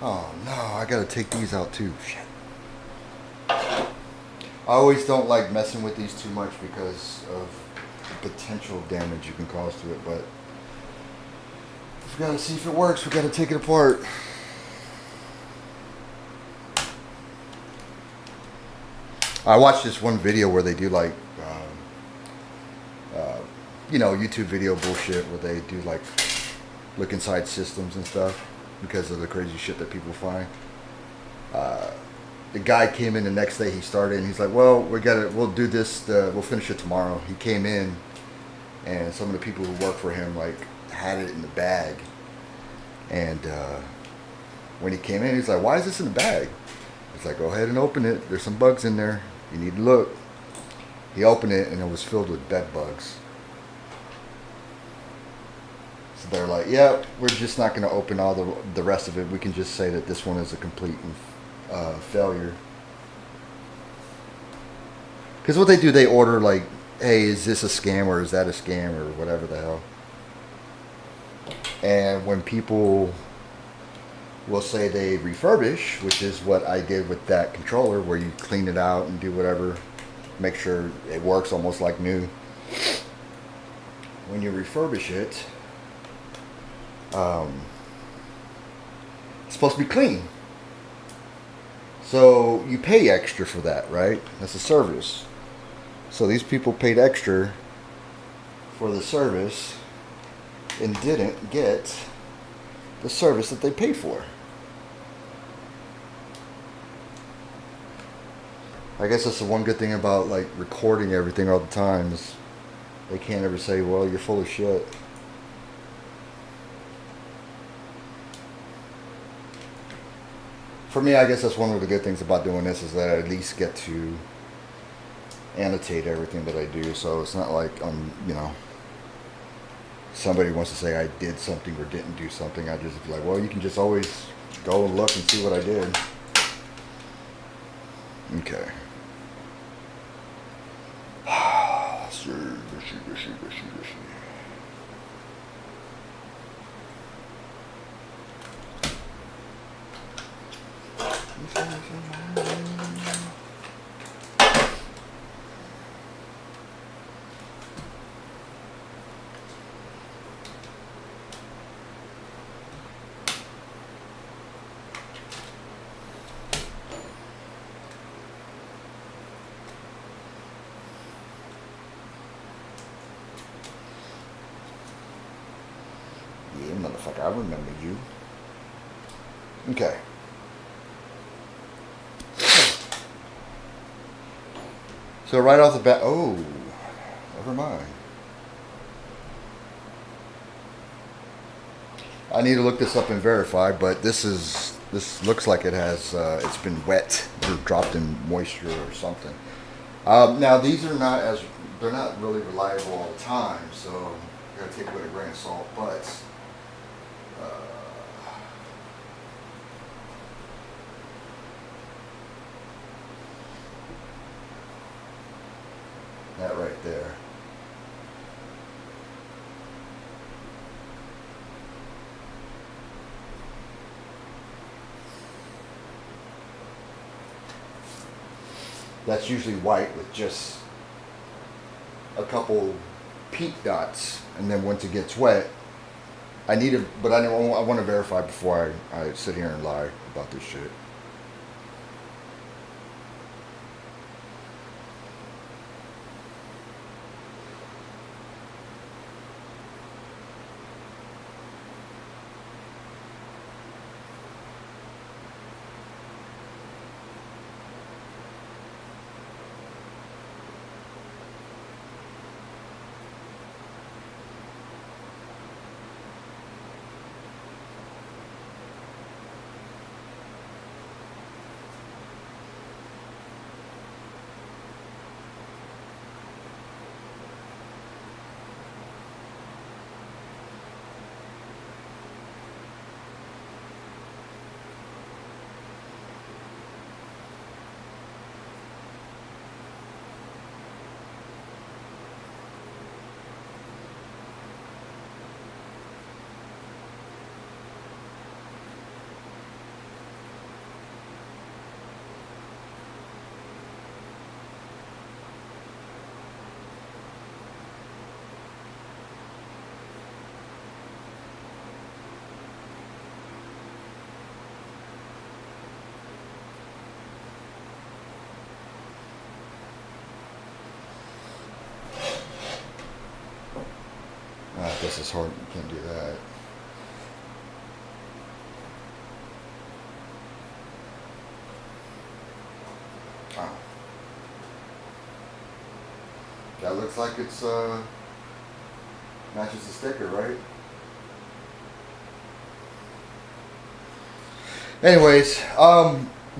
Speaker 2: Oh no, I gotta take these out too. Shit. I always don't like messing with these too much because of the potential damage you can cause to it, but we gotta see if it works. We gotta take it apart. I watched this one video where they do like, YouTube video bullshit where they do like look inside systems and stuff because of the crazy shit that people find. The guy came in the next day. He started and he's like, "Well, we'll do this. We'll finish it tomorrow." He came in, and some of the people who work for him like had it in the bag. And when he came in, he's like, "Why is this in the bag?" He's like, "Go ahead and open it. There's some bugs in there. You need to look." He opened it and it was filled with bed bugs. So they're like, "Yeah, we're just not going to open all the rest of it. We can just say that this one is a complete failure." Because what they do, they order like, "Hey, is this a scam or is that a scam or whatever the hell?" And when people will say they refurbish, which is what I did with that controller, where you clean it out and do whatever, make sure it works almost like new. When you refurbish it, it's supposed to be clean. So you pay extra for that, right? That's a service. So these people paid extra for the service and didn't get the service that they paid for. I guess that's the one good thing about like recording everything all the time is they can't ever say, "Well, you're full of shit." For me, I guess that's one of the good things about doing this is that I at least get to annotate everything that I do. So it's not like somebody wants to say I did something or didn't do something. I just be like, well, you can just always go and look and see what I did. Okay. Let's see. Yeah, motherfucker, I remember you. Okay. So right off the bat, oh, never mind. I need to look this up and verify, but this looks like it has, it's been wet or dropped in moisture or something. Now these are they're not really reliable all the time, so you gotta take it with a grain of salt, but that right there. That's usually white with just a couple pink dots, and then once it gets wet, I want to verify before I sit here and lie about this shit. Guess it's hard. You can't do that. Oh. That looks like it's matches the sticker, right? Anyways,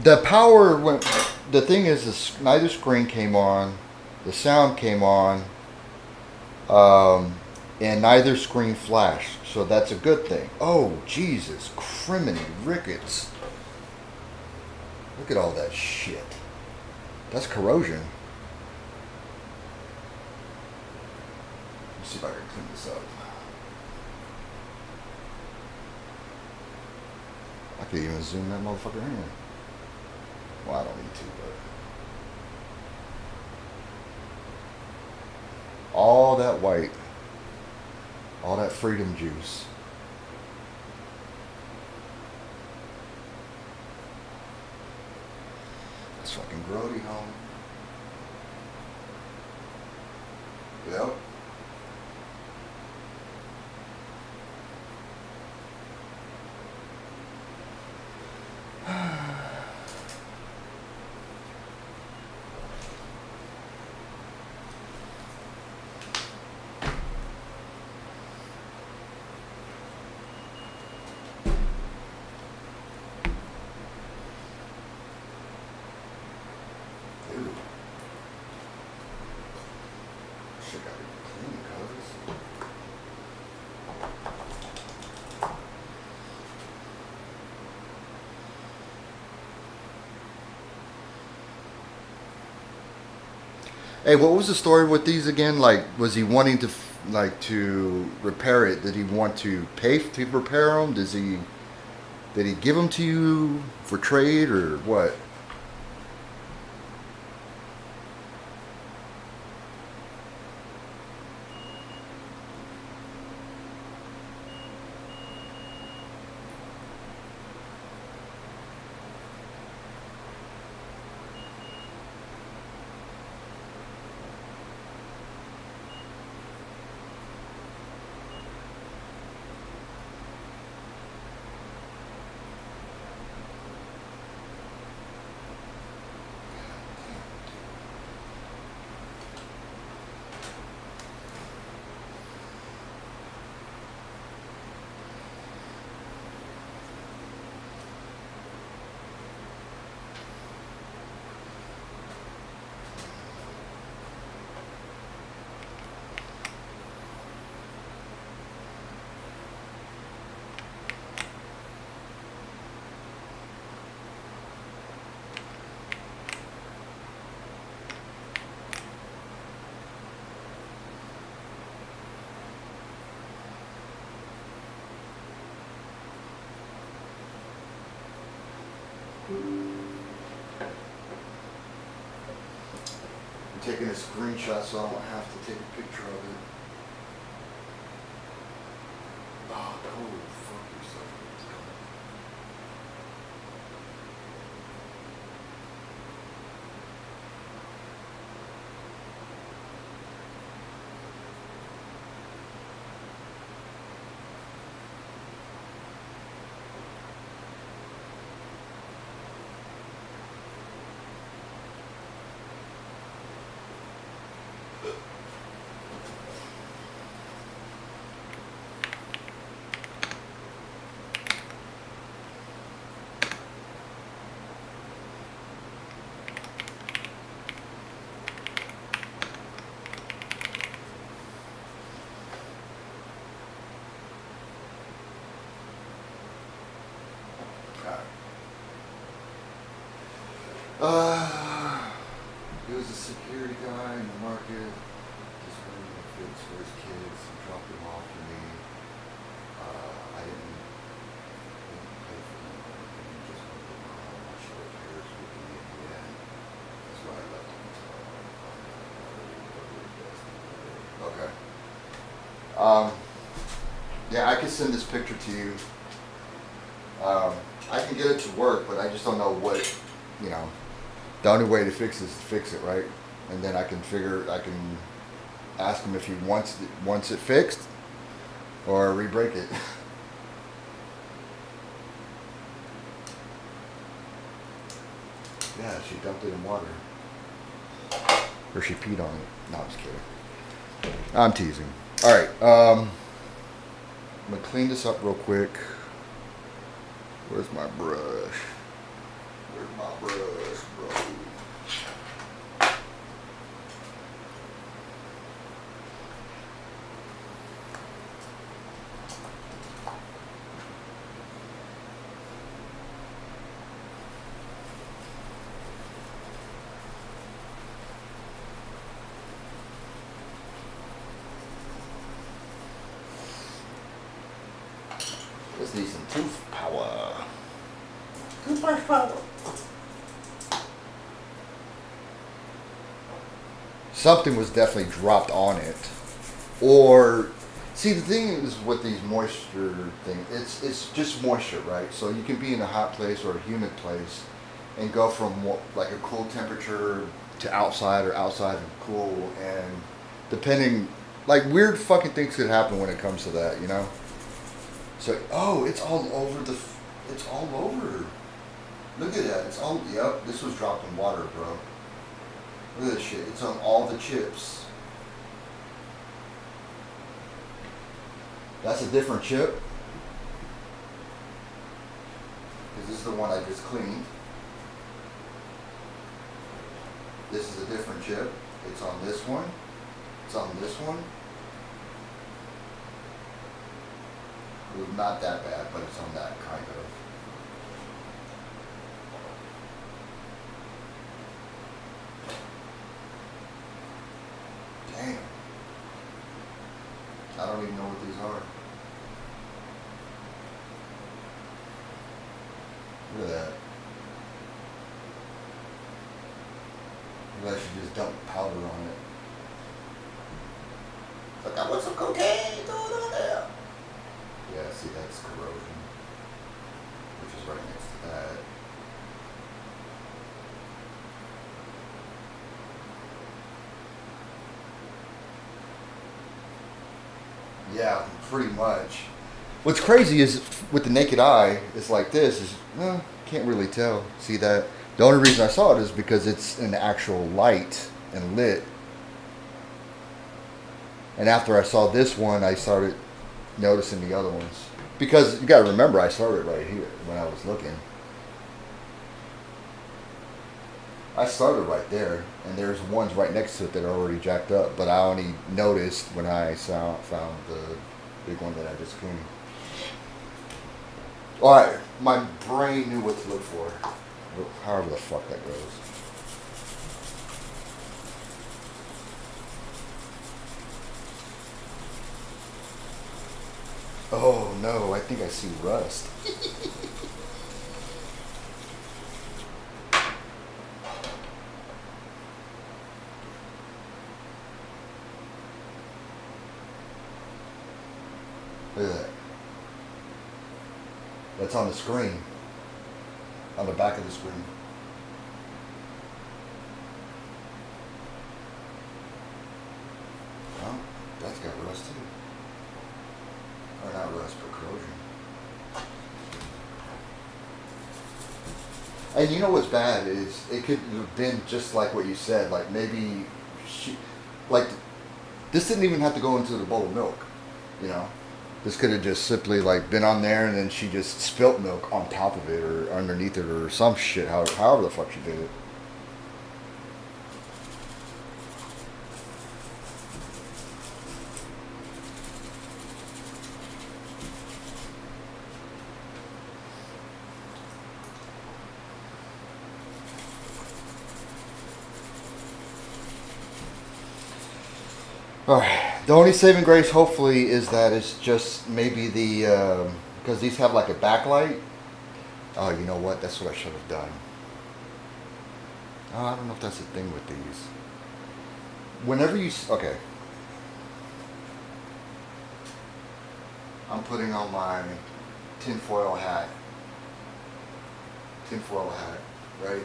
Speaker 2: the power went. The thing is, neither screen came on, the sound came on, and neither screen flashed. So that's a good thing. Oh, Jesus, criminy rickets! Look at all that shit. That's corrosion. Let's see if I can clean this up. I could even zoom that motherfucker in. Well, I don't need to, but all that white, all that freedom juice. That's fucking grody, home. Yep. Hey, what was the story with these again? Like, was he wanting to to repair it? Did he want to pay to repair them? Did he give them to you for trade or what? I'm taking a screenshot so I don't have to take a picture of it. Oh, go fuck yourself. He was a security guy in the market. Just running the fields for his kids and dropped them off to me. I didn't pay for them or anything. Just went to my home. I showed repairs with me at the end. That's why I left him until I found out. Okay. Yeah, I can send this picture to you. I can get it to work, but I just don't know what, you know. The only way to fix it is to fix it, right? And then I can ask him if he wants it fixed, or re-break it. Yeah, she dumped it in water. Or she peed on it. No, I'm just kidding. I'm teasing. Alright, I'm gonna clean this up real quick. Where's my brush? Where's my brush, bro? Let's need some tooth power. Toothbrush power. Something was definitely dropped on it. Or, see, the thing is with these moisture things, it's just moisture, right? So you can be in a hot place or a humid place and go from like a cool temperature to outside or outside and cool, and depending, like weird fucking things could happen when it comes to that, you know? So, oh, it's all over it's all over. Look at that, it's all, yep, this was dropped in water, bro. Look at this shit, it's on all the chips. That's a different chip. Because this is the one I just cleaned. This is a different chip. It's on this one. It's on this one. It was not that bad, but it's on that kind of. Damn. I don't even know what these are. Look at that. Maybe I should just dump powder on it. Like, I want some cocaine, throw it on there. Yeah, see, that's corrosion, which is right next to that. Yeah, pretty much. What's crazy is with the naked eye, it's like this. Is can't really tell. See that? The only reason I saw it is because it's an actual light and lit. And after I saw this one, I started noticing the other ones. Because you gotta remember, I started right here when I was looking. I started right there, and there's ones right next to it that are already jacked up, but I only noticed when I found the big one that I just cleaned. Alright, my brain knew what to look for. However the fuck that goes. Oh no, I think I see rust. Look at that. That's on the screen. On the back of the screen. Oh, that's got rust too. Or not rust, but corrosion. And you know what's bad is it could have been just like what you said. Like maybe she, like this didn't even have to go into the bowl of milk, you know. This could have just simply like been on there and then she just spilt milk on top of it or underneath it or some shit. However the fuck she did it. Alright, the only saving grace hopefully is that it's just maybe the, because these have like a backlight. Oh, you know what? That's what I should have done. Oh, I don't know if that's the thing with these. Whenever you, okay. I'm putting on my tinfoil hat. Tinfoil hat, right?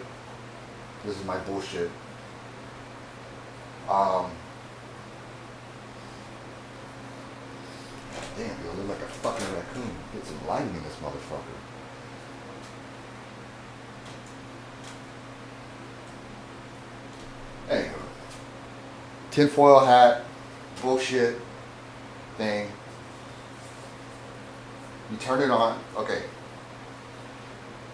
Speaker 2: This is my bullshit. Damn, you look like a fucking raccoon. Get some lighting in this motherfucker. Anywho. Tinfoil hat, bullshit thing. You turn it on. Okay.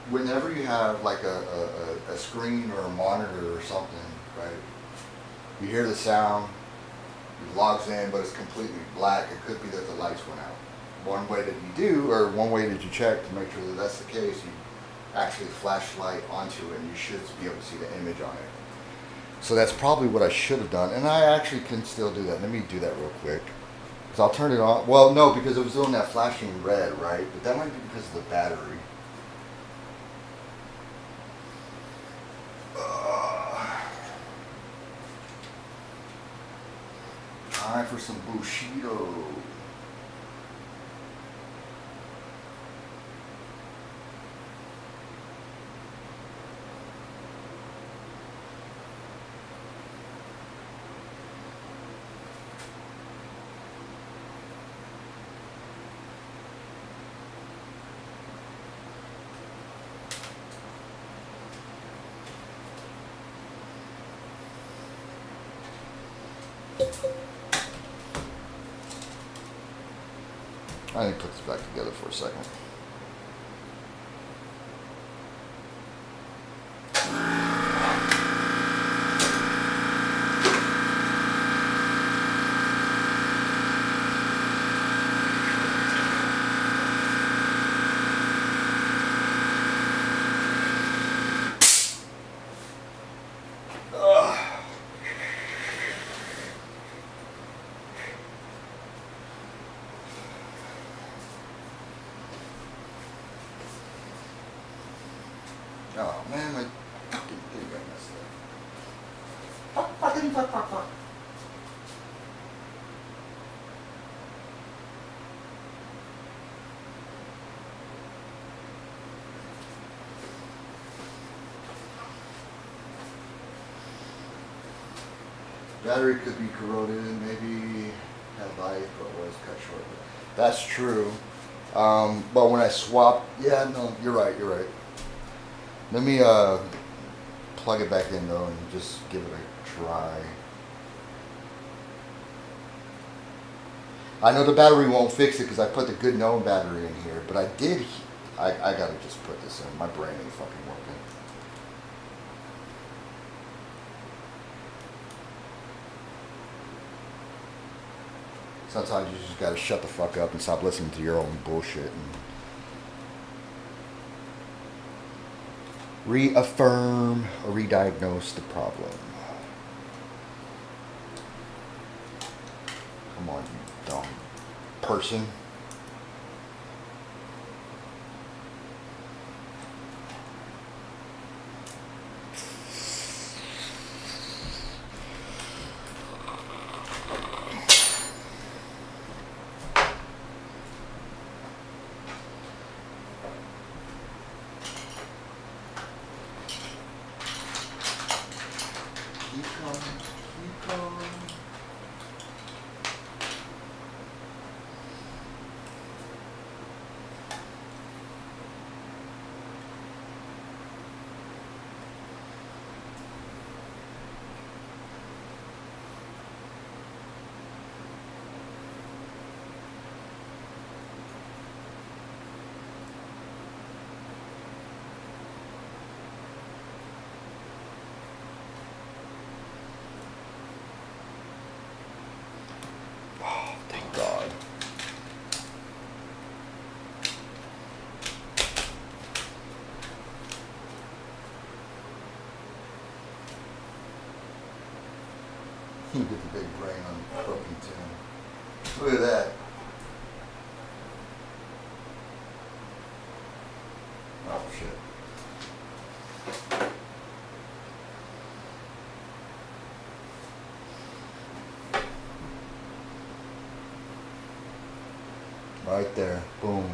Speaker 2: Whenever you have like a screen or a monitor or something, right? You hear the sound, it logs in, but it's completely black. It could be that the lights went out. One way that you do, or one way that you check to make sure that that's the case, you actually flash light onto it and you should be able to see the image on it. So that's probably what I should have done, and I actually can still do that. Let me do that real quick. Because I'll turn it on. Well, no, because it was doing that flashing red, right? But that might be because of the battery. Time for some Bushido. I need to put this back together for a second. Oh man, my fucking thing got messed up. Fuck. Battery could be corroded, maybe had life, but was cut short. That's true. But when I swap, yeah, no, you're right. Let me plug it back in though and just give it a try. I know the battery won't fix it because I put the good known battery in here, but I gotta just put this in. My brain ain't fucking working. Sometimes you just gotta shut the fuck up and stop listening to your own bullshit and reaffirm or re-diagnose the problem. Come on, you dumb person. Keep going. You get the big brain on broken tin. Look at that. Oh shit. Right there. Boom.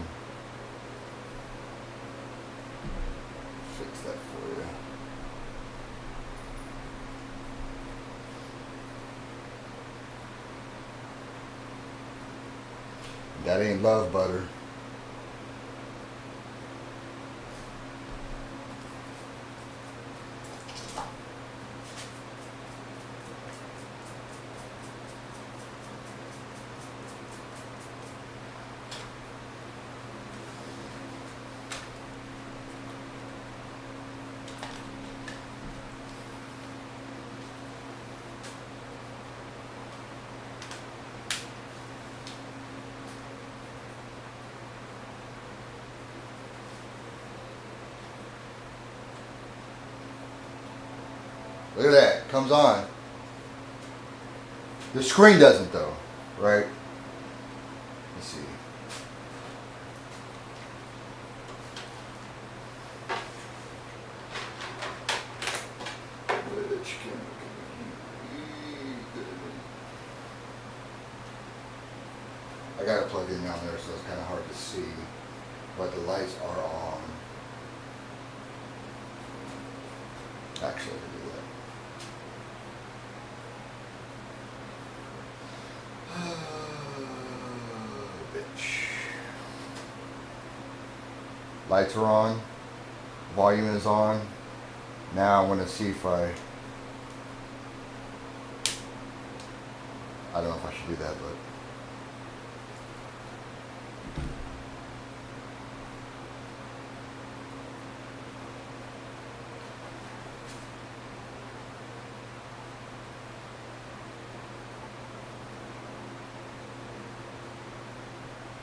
Speaker 2: Fix that for you. That ain't love butter. Look at that, comes on. The screen doesn't though, right? Let's see. I got it plugged in down there, so it's kind of hard to see, but the lights are on. Actually, I can do that. Bitch. Lights are on. Volume is on. Now I want to see if I don't know if I should do that, but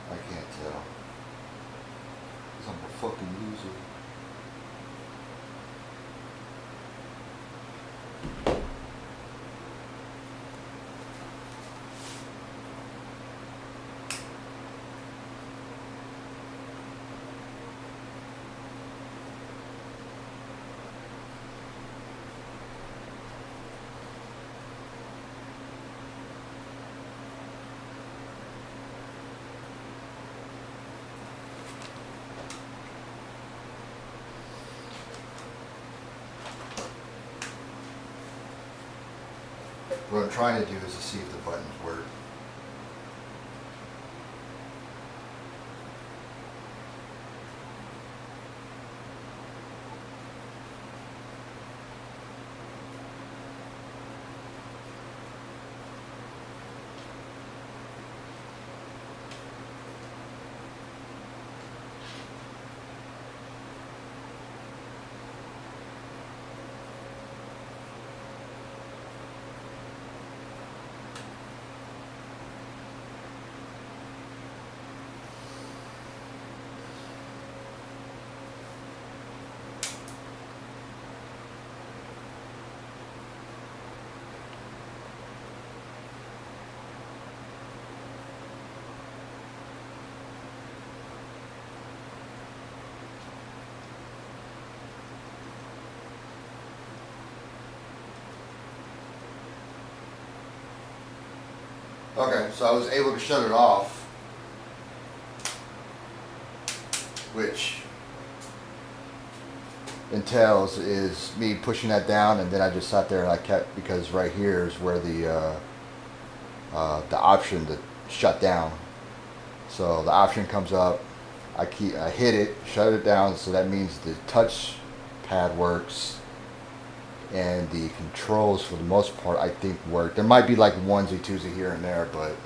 Speaker 2: I can't tell. 'Cause I'm a fucking loser. What I'm trying to do is to see if the buttons work. Okay, so I was able to shut it off, which entails is me pushing that down, and then I just sat there and I kept, because right here is where the option to shut down. So the option comes up, I hit it, shut it down, so that means the touch pad works. And the controls, for the most part, I think work. There might be like onesie twosie here and there, but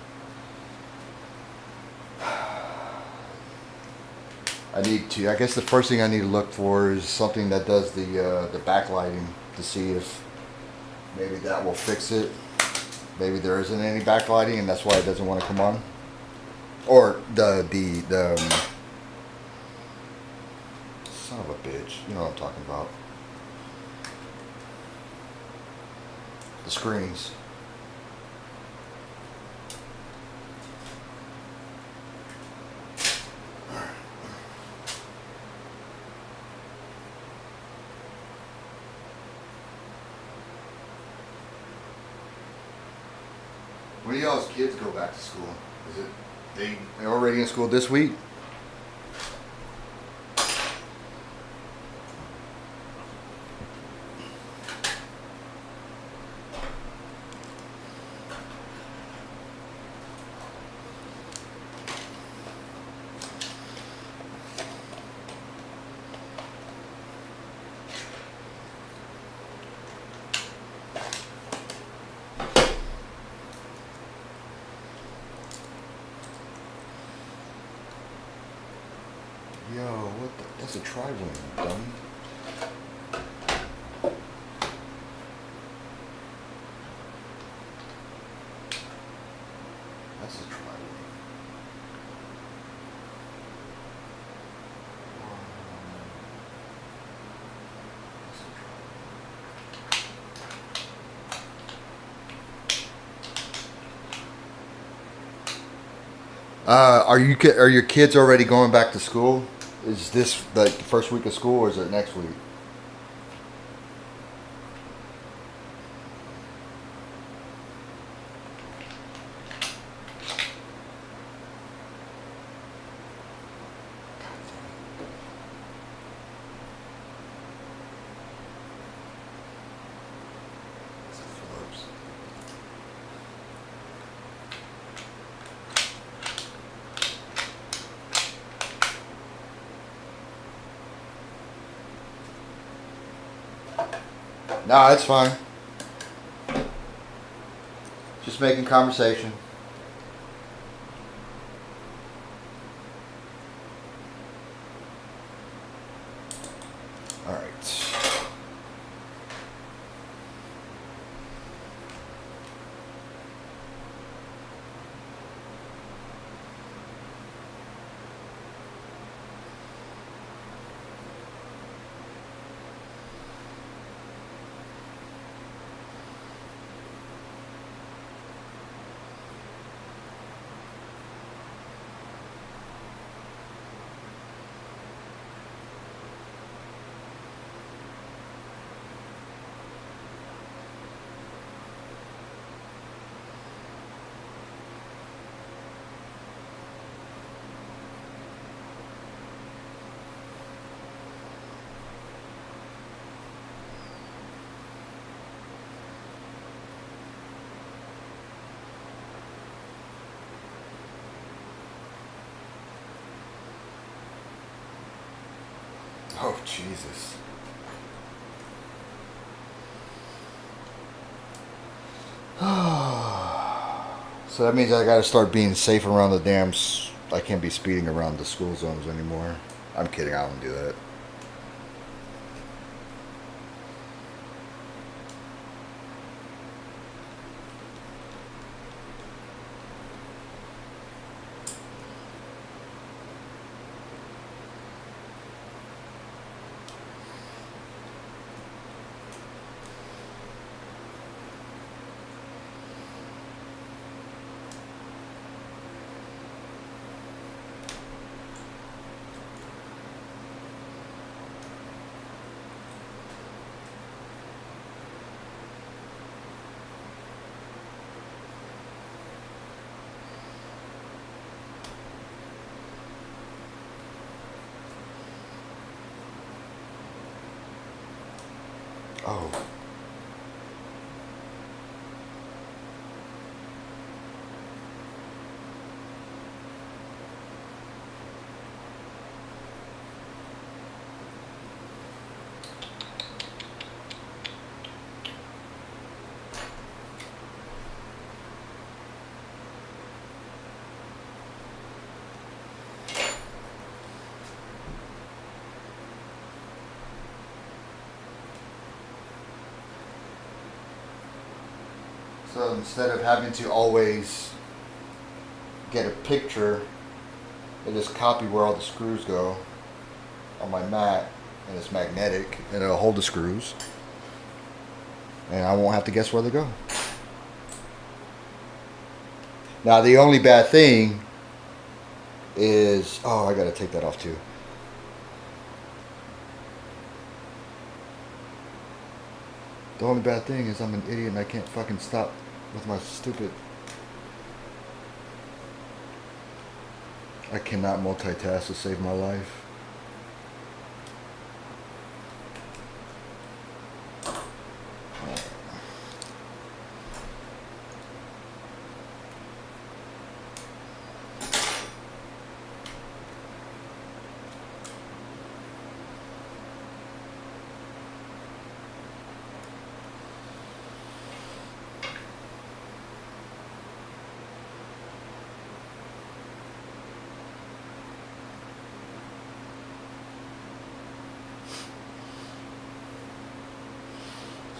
Speaker 2: I guess the first thing I need to look for is something that does the backlighting, to see if maybe that will fix it. Maybe there isn't any backlighting and that's why it doesn't want to come on. Or the son of a bitch, you know what I'm talking about. The screens. When do y'all's kids go back to school? Is it they already in school this week? a tri-wing, dummy. That's a tri-wing. Are your kids already going back to school? Is this like the first week of school, or is it next week? No, it's fine. Just making conversation. All right. Oh, Jesus. So that means I gotta start being safe around the dams. I can't be speeding around the school zones anymore. I'm kidding, I don't do that. Oh. So instead of having to always get a picture, I just copy where all the screws go on my mat, and it's magnetic, and it'll hold the screws, and I won't have to guess where they go. Now the only bad thing is, oh, I gotta take that off too. The only bad thing is I'm an idiot and I can't fucking stop with my stupid... I cannot multitask to save my life.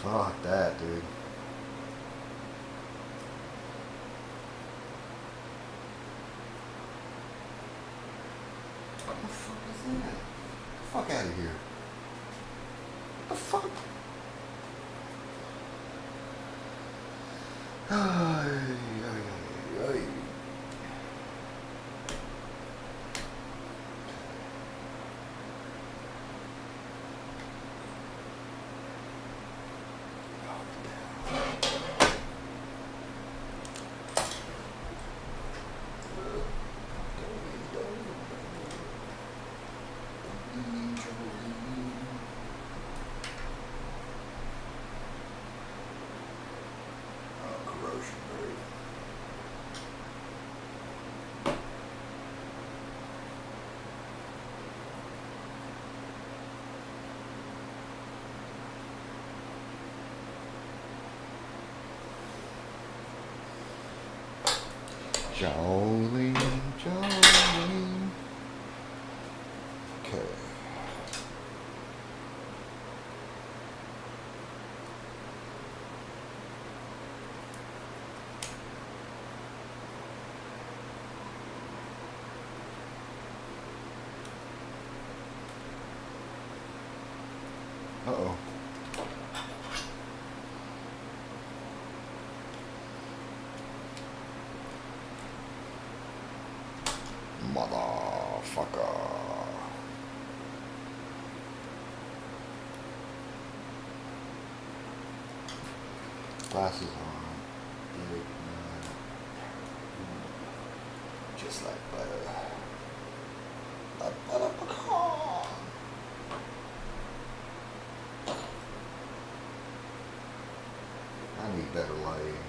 Speaker 2: Fuck that, dude. What the fuck is that? Get the fuck out of here. What the fuck? Ay, ay, ay, ay. Jolene, Jolene. Okay. Uh-oh. Motherfucker. Glasses on. Big, just like butter. Like butter pecan. I need better lighting.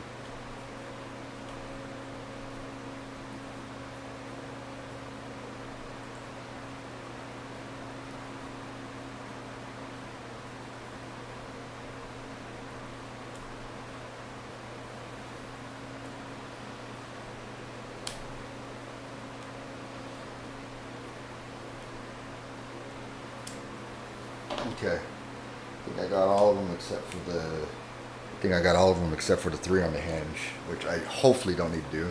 Speaker 2: Okay, I think I got all of them except for the. I think I got all of them except for the 3 on the hinge, which I hopefully don't need to do.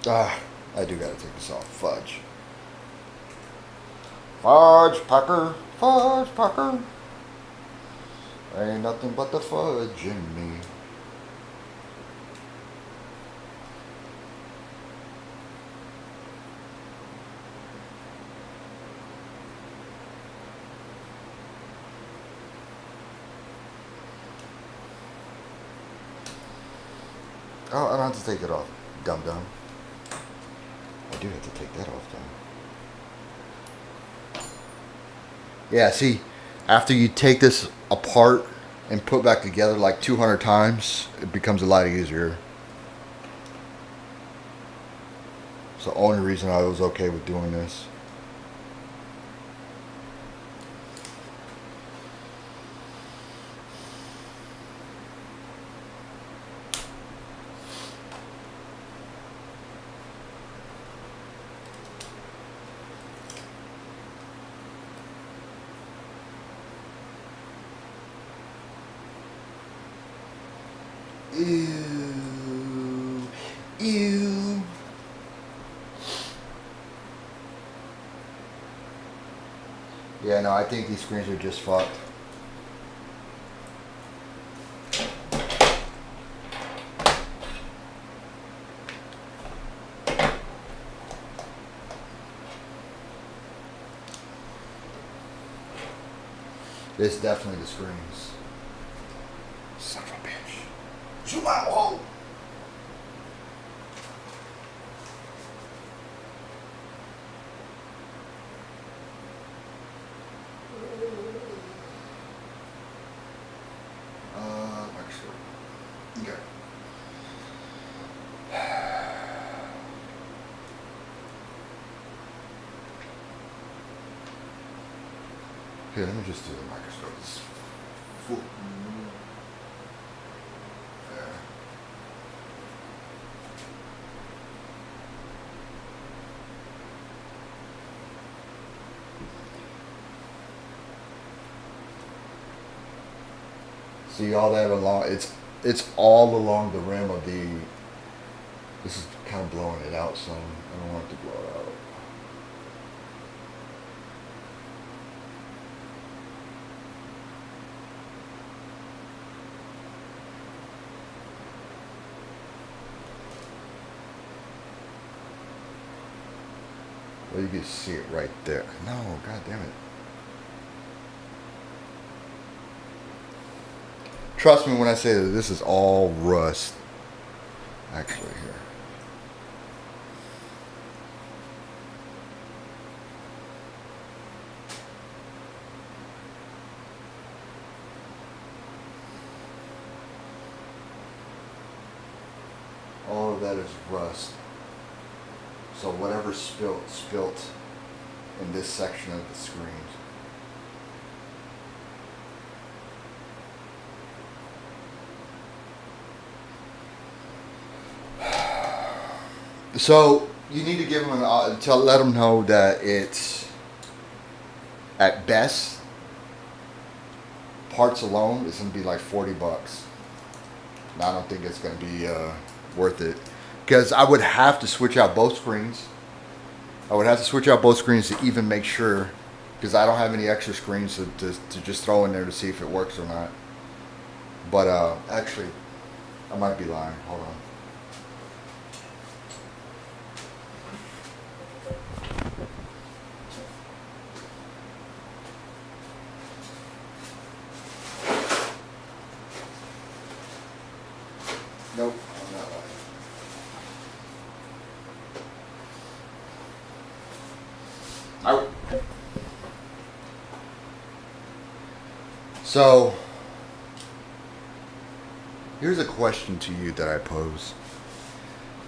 Speaker 2: Ah, I do gotta take this off. Fudge. Fudge, Packer. Fudge, Packer. Ain't nothing but the fudge in me. Oh, I don't have to take it off. Dum dum. I do have to take that off though. Yeah, see, after you take this apart and put back together like 200 times, it becomes a lot easier. It's the only reason I was okay with doing this. Ew. Ew. Yeah, no, I think these screens are just fucked. It's definitely the screens. Son of a bitch. Zoom out, ho! Here, let me just do the microscope. It's full. There. See all that along? It's all along the rim of the. This is kind of blowing it out some. I don't want it to blow it out. Well, you can see it right there. No, god damn it. Trust me when I say that this is all rust. Actually, here. All of that is rust. So whatever spilt in this section of the screens. So you need to give them to let them know that it's at best parts alone is going to be like $40. Now, I don't think it's going to be worth it because I would have to switch out both screens. I would have to switch out both screens to even make sure because I don't have any extra screens to just throw in there to see if it works or not. But actually, I might be lying. Hold on. Nope, I'm not lying. So, here's a question to you that I pose.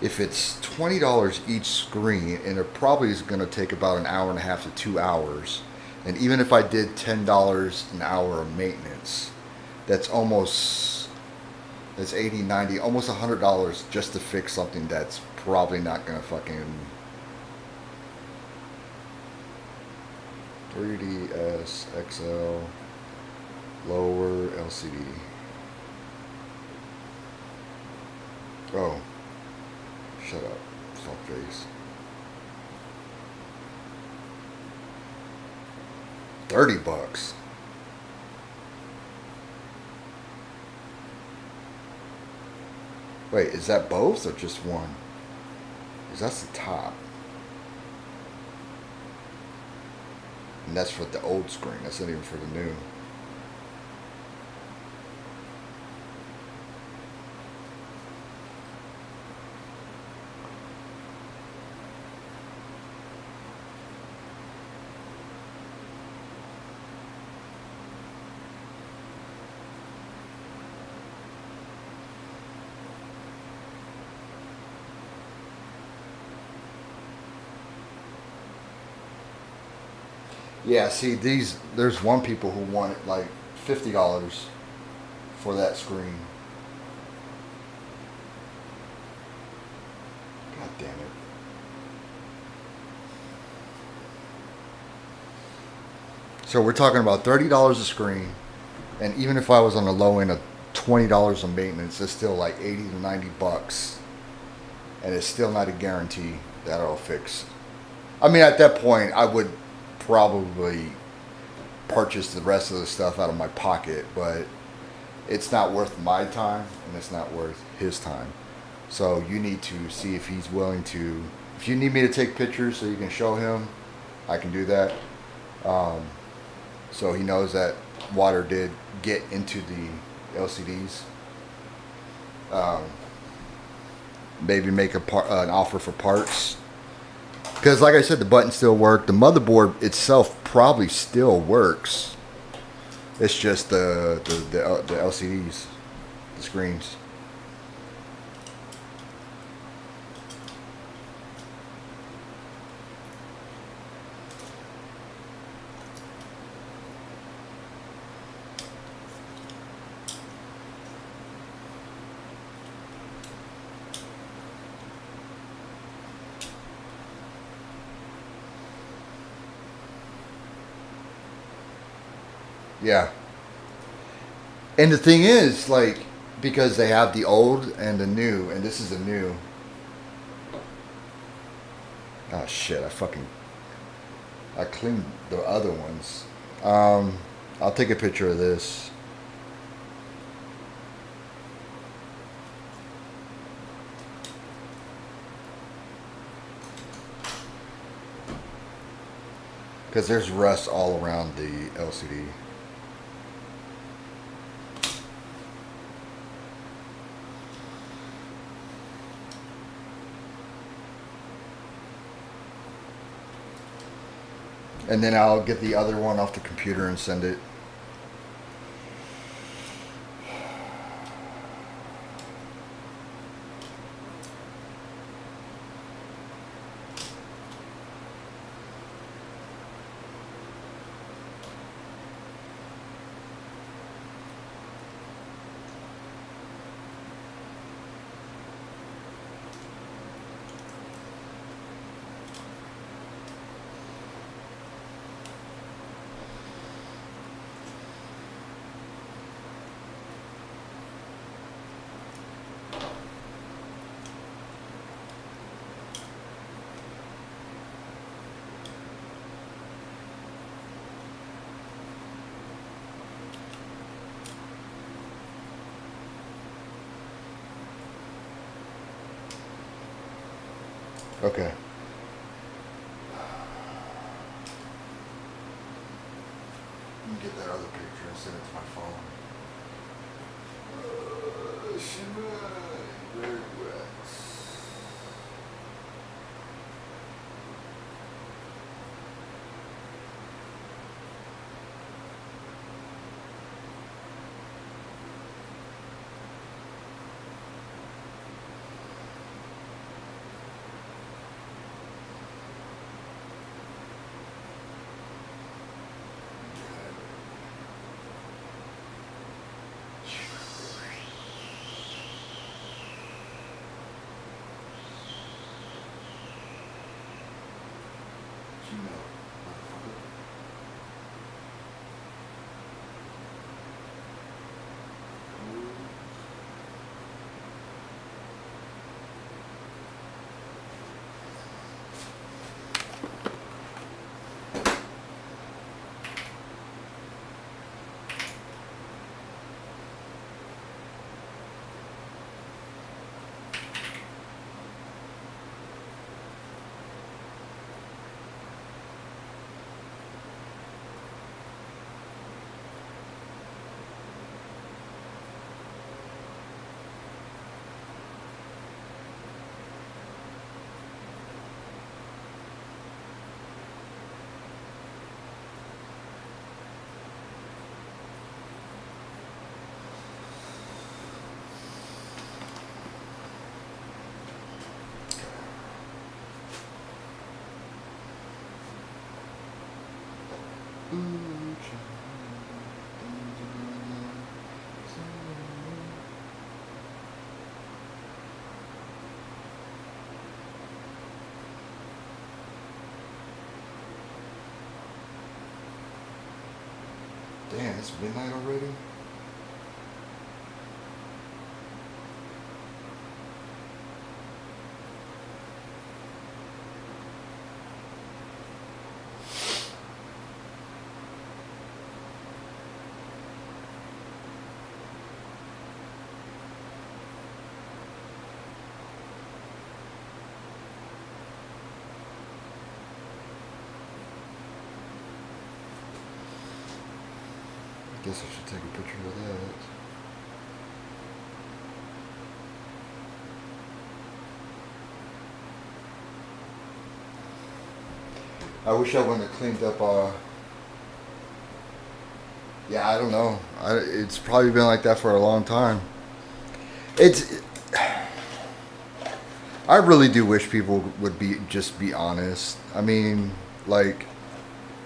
Speaker 2: If it's $20 each screen, and it probably is going to take about an hour and a half to 2 hours, and even if I did $10 an hour of maintenance, that's 80, 90, almost $100 just to fix something that's probably not going to fucking 3DS XL lower LCD. Oh, shut up, fuck face. $30. Wait, is that both or just one? Because that's the top. And that's for the old screen. That's not even for the new. Yeah, see there's one people who want like $50 for that screen. God damn it. So we're talking about $30 a screen, and even if I was on the low end of $20 on maintenance, it's still like 80 to 90 bucks. And it's still not a guarantee that it'll fix. I mean, at that point, I would probably purchase the rest of the stuff out of my pocket, but it's not worth my time and it's not worth his time. So you need to see if he's willing to. If you need me to take pictures so you can show him, I can do that. So he knows that water did get into the LCDs. Maybe make an offer for parts. Because like I said, the buttons still work. The motherboard itself probably still works. It's just the LCDs, the screens. Yeah. And the thing is, like, because they have the old and the new, and this is a new. Oh shit! I cleaned the other ones. I'll take a picture of this. Because there's rust all around the LCD. And then I'll get the other one off the computer and send it. Okay. Let me get that other picture and send it to my phone. Very wet. Damn, it's midnight already? I guess I should take a picture of that. I wish I wouldn't have cleaned up, yeah, I don't know. It's probably been like that for a long time. I really do wish people would just be honest. I mean, like,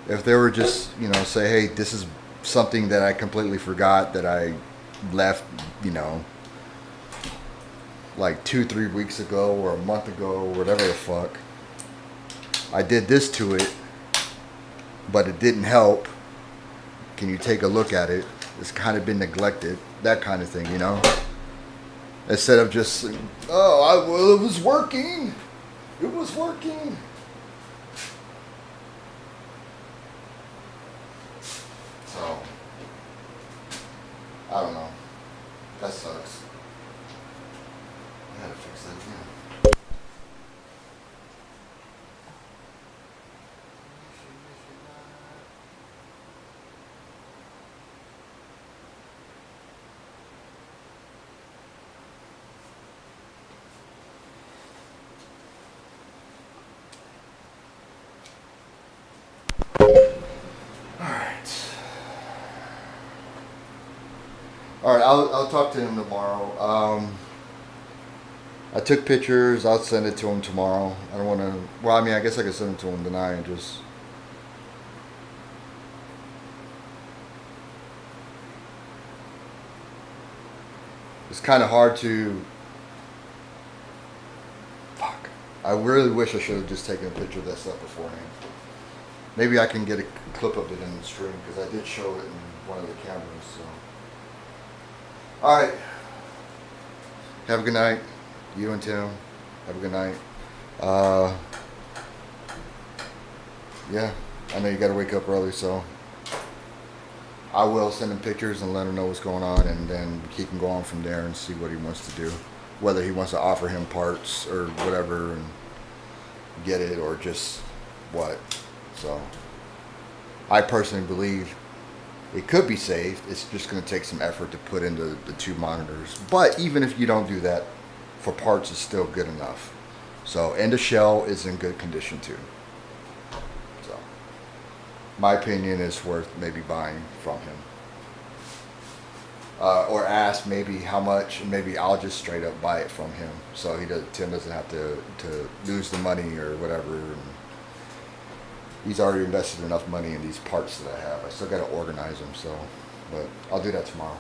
Speaker 2: if they were just, say, hey, this is something that I completely forgot that I left, like 2-3 weeks ago or a month ago or whatever the fuck. I did this to it, but it didn't help. can you take a look at it? It's kind of been neglected, that kind of thing, you know? Instead of just, oh, well, it was working. It was working. So, I don't know. That sucks. I gotta fix that again. All right, I'll talk to him tomorrow. I took pictures. I'll send it to him tomorrow. I don't want to. Well, I mean, I guess I could send it to him tonight and just. It's kind of hard to. Fuck. I really wish I should have just taken a picture of that stuff beforehand. Maybe I can get a clip of it in the stream because I did show it in one of the cameras. So. All right. Have a good night. You and Tim. Have a good night. Yeah, I know you got to wake up early, so I will send him pictures and let him know what's going on, and then he can go on from there and see what he wants to do. Whether he wants to offer him parts or whatever and get it, or just what. So I personally believe it could be saved. It's just going to take some effort to put into the two monitors. But even if you don't do that, for parts, it's still good enough. So, and the shell is in good condition too. So, my opinion is worth maybe buying from him. Or ask maybe how much, and maybe I'll just straight up buy it from him. So Tim doesn't have to lose the money or whatever. And he's already invested enough money in these parts that I have. I still got to organize them, so, but I'll do that tomorrow.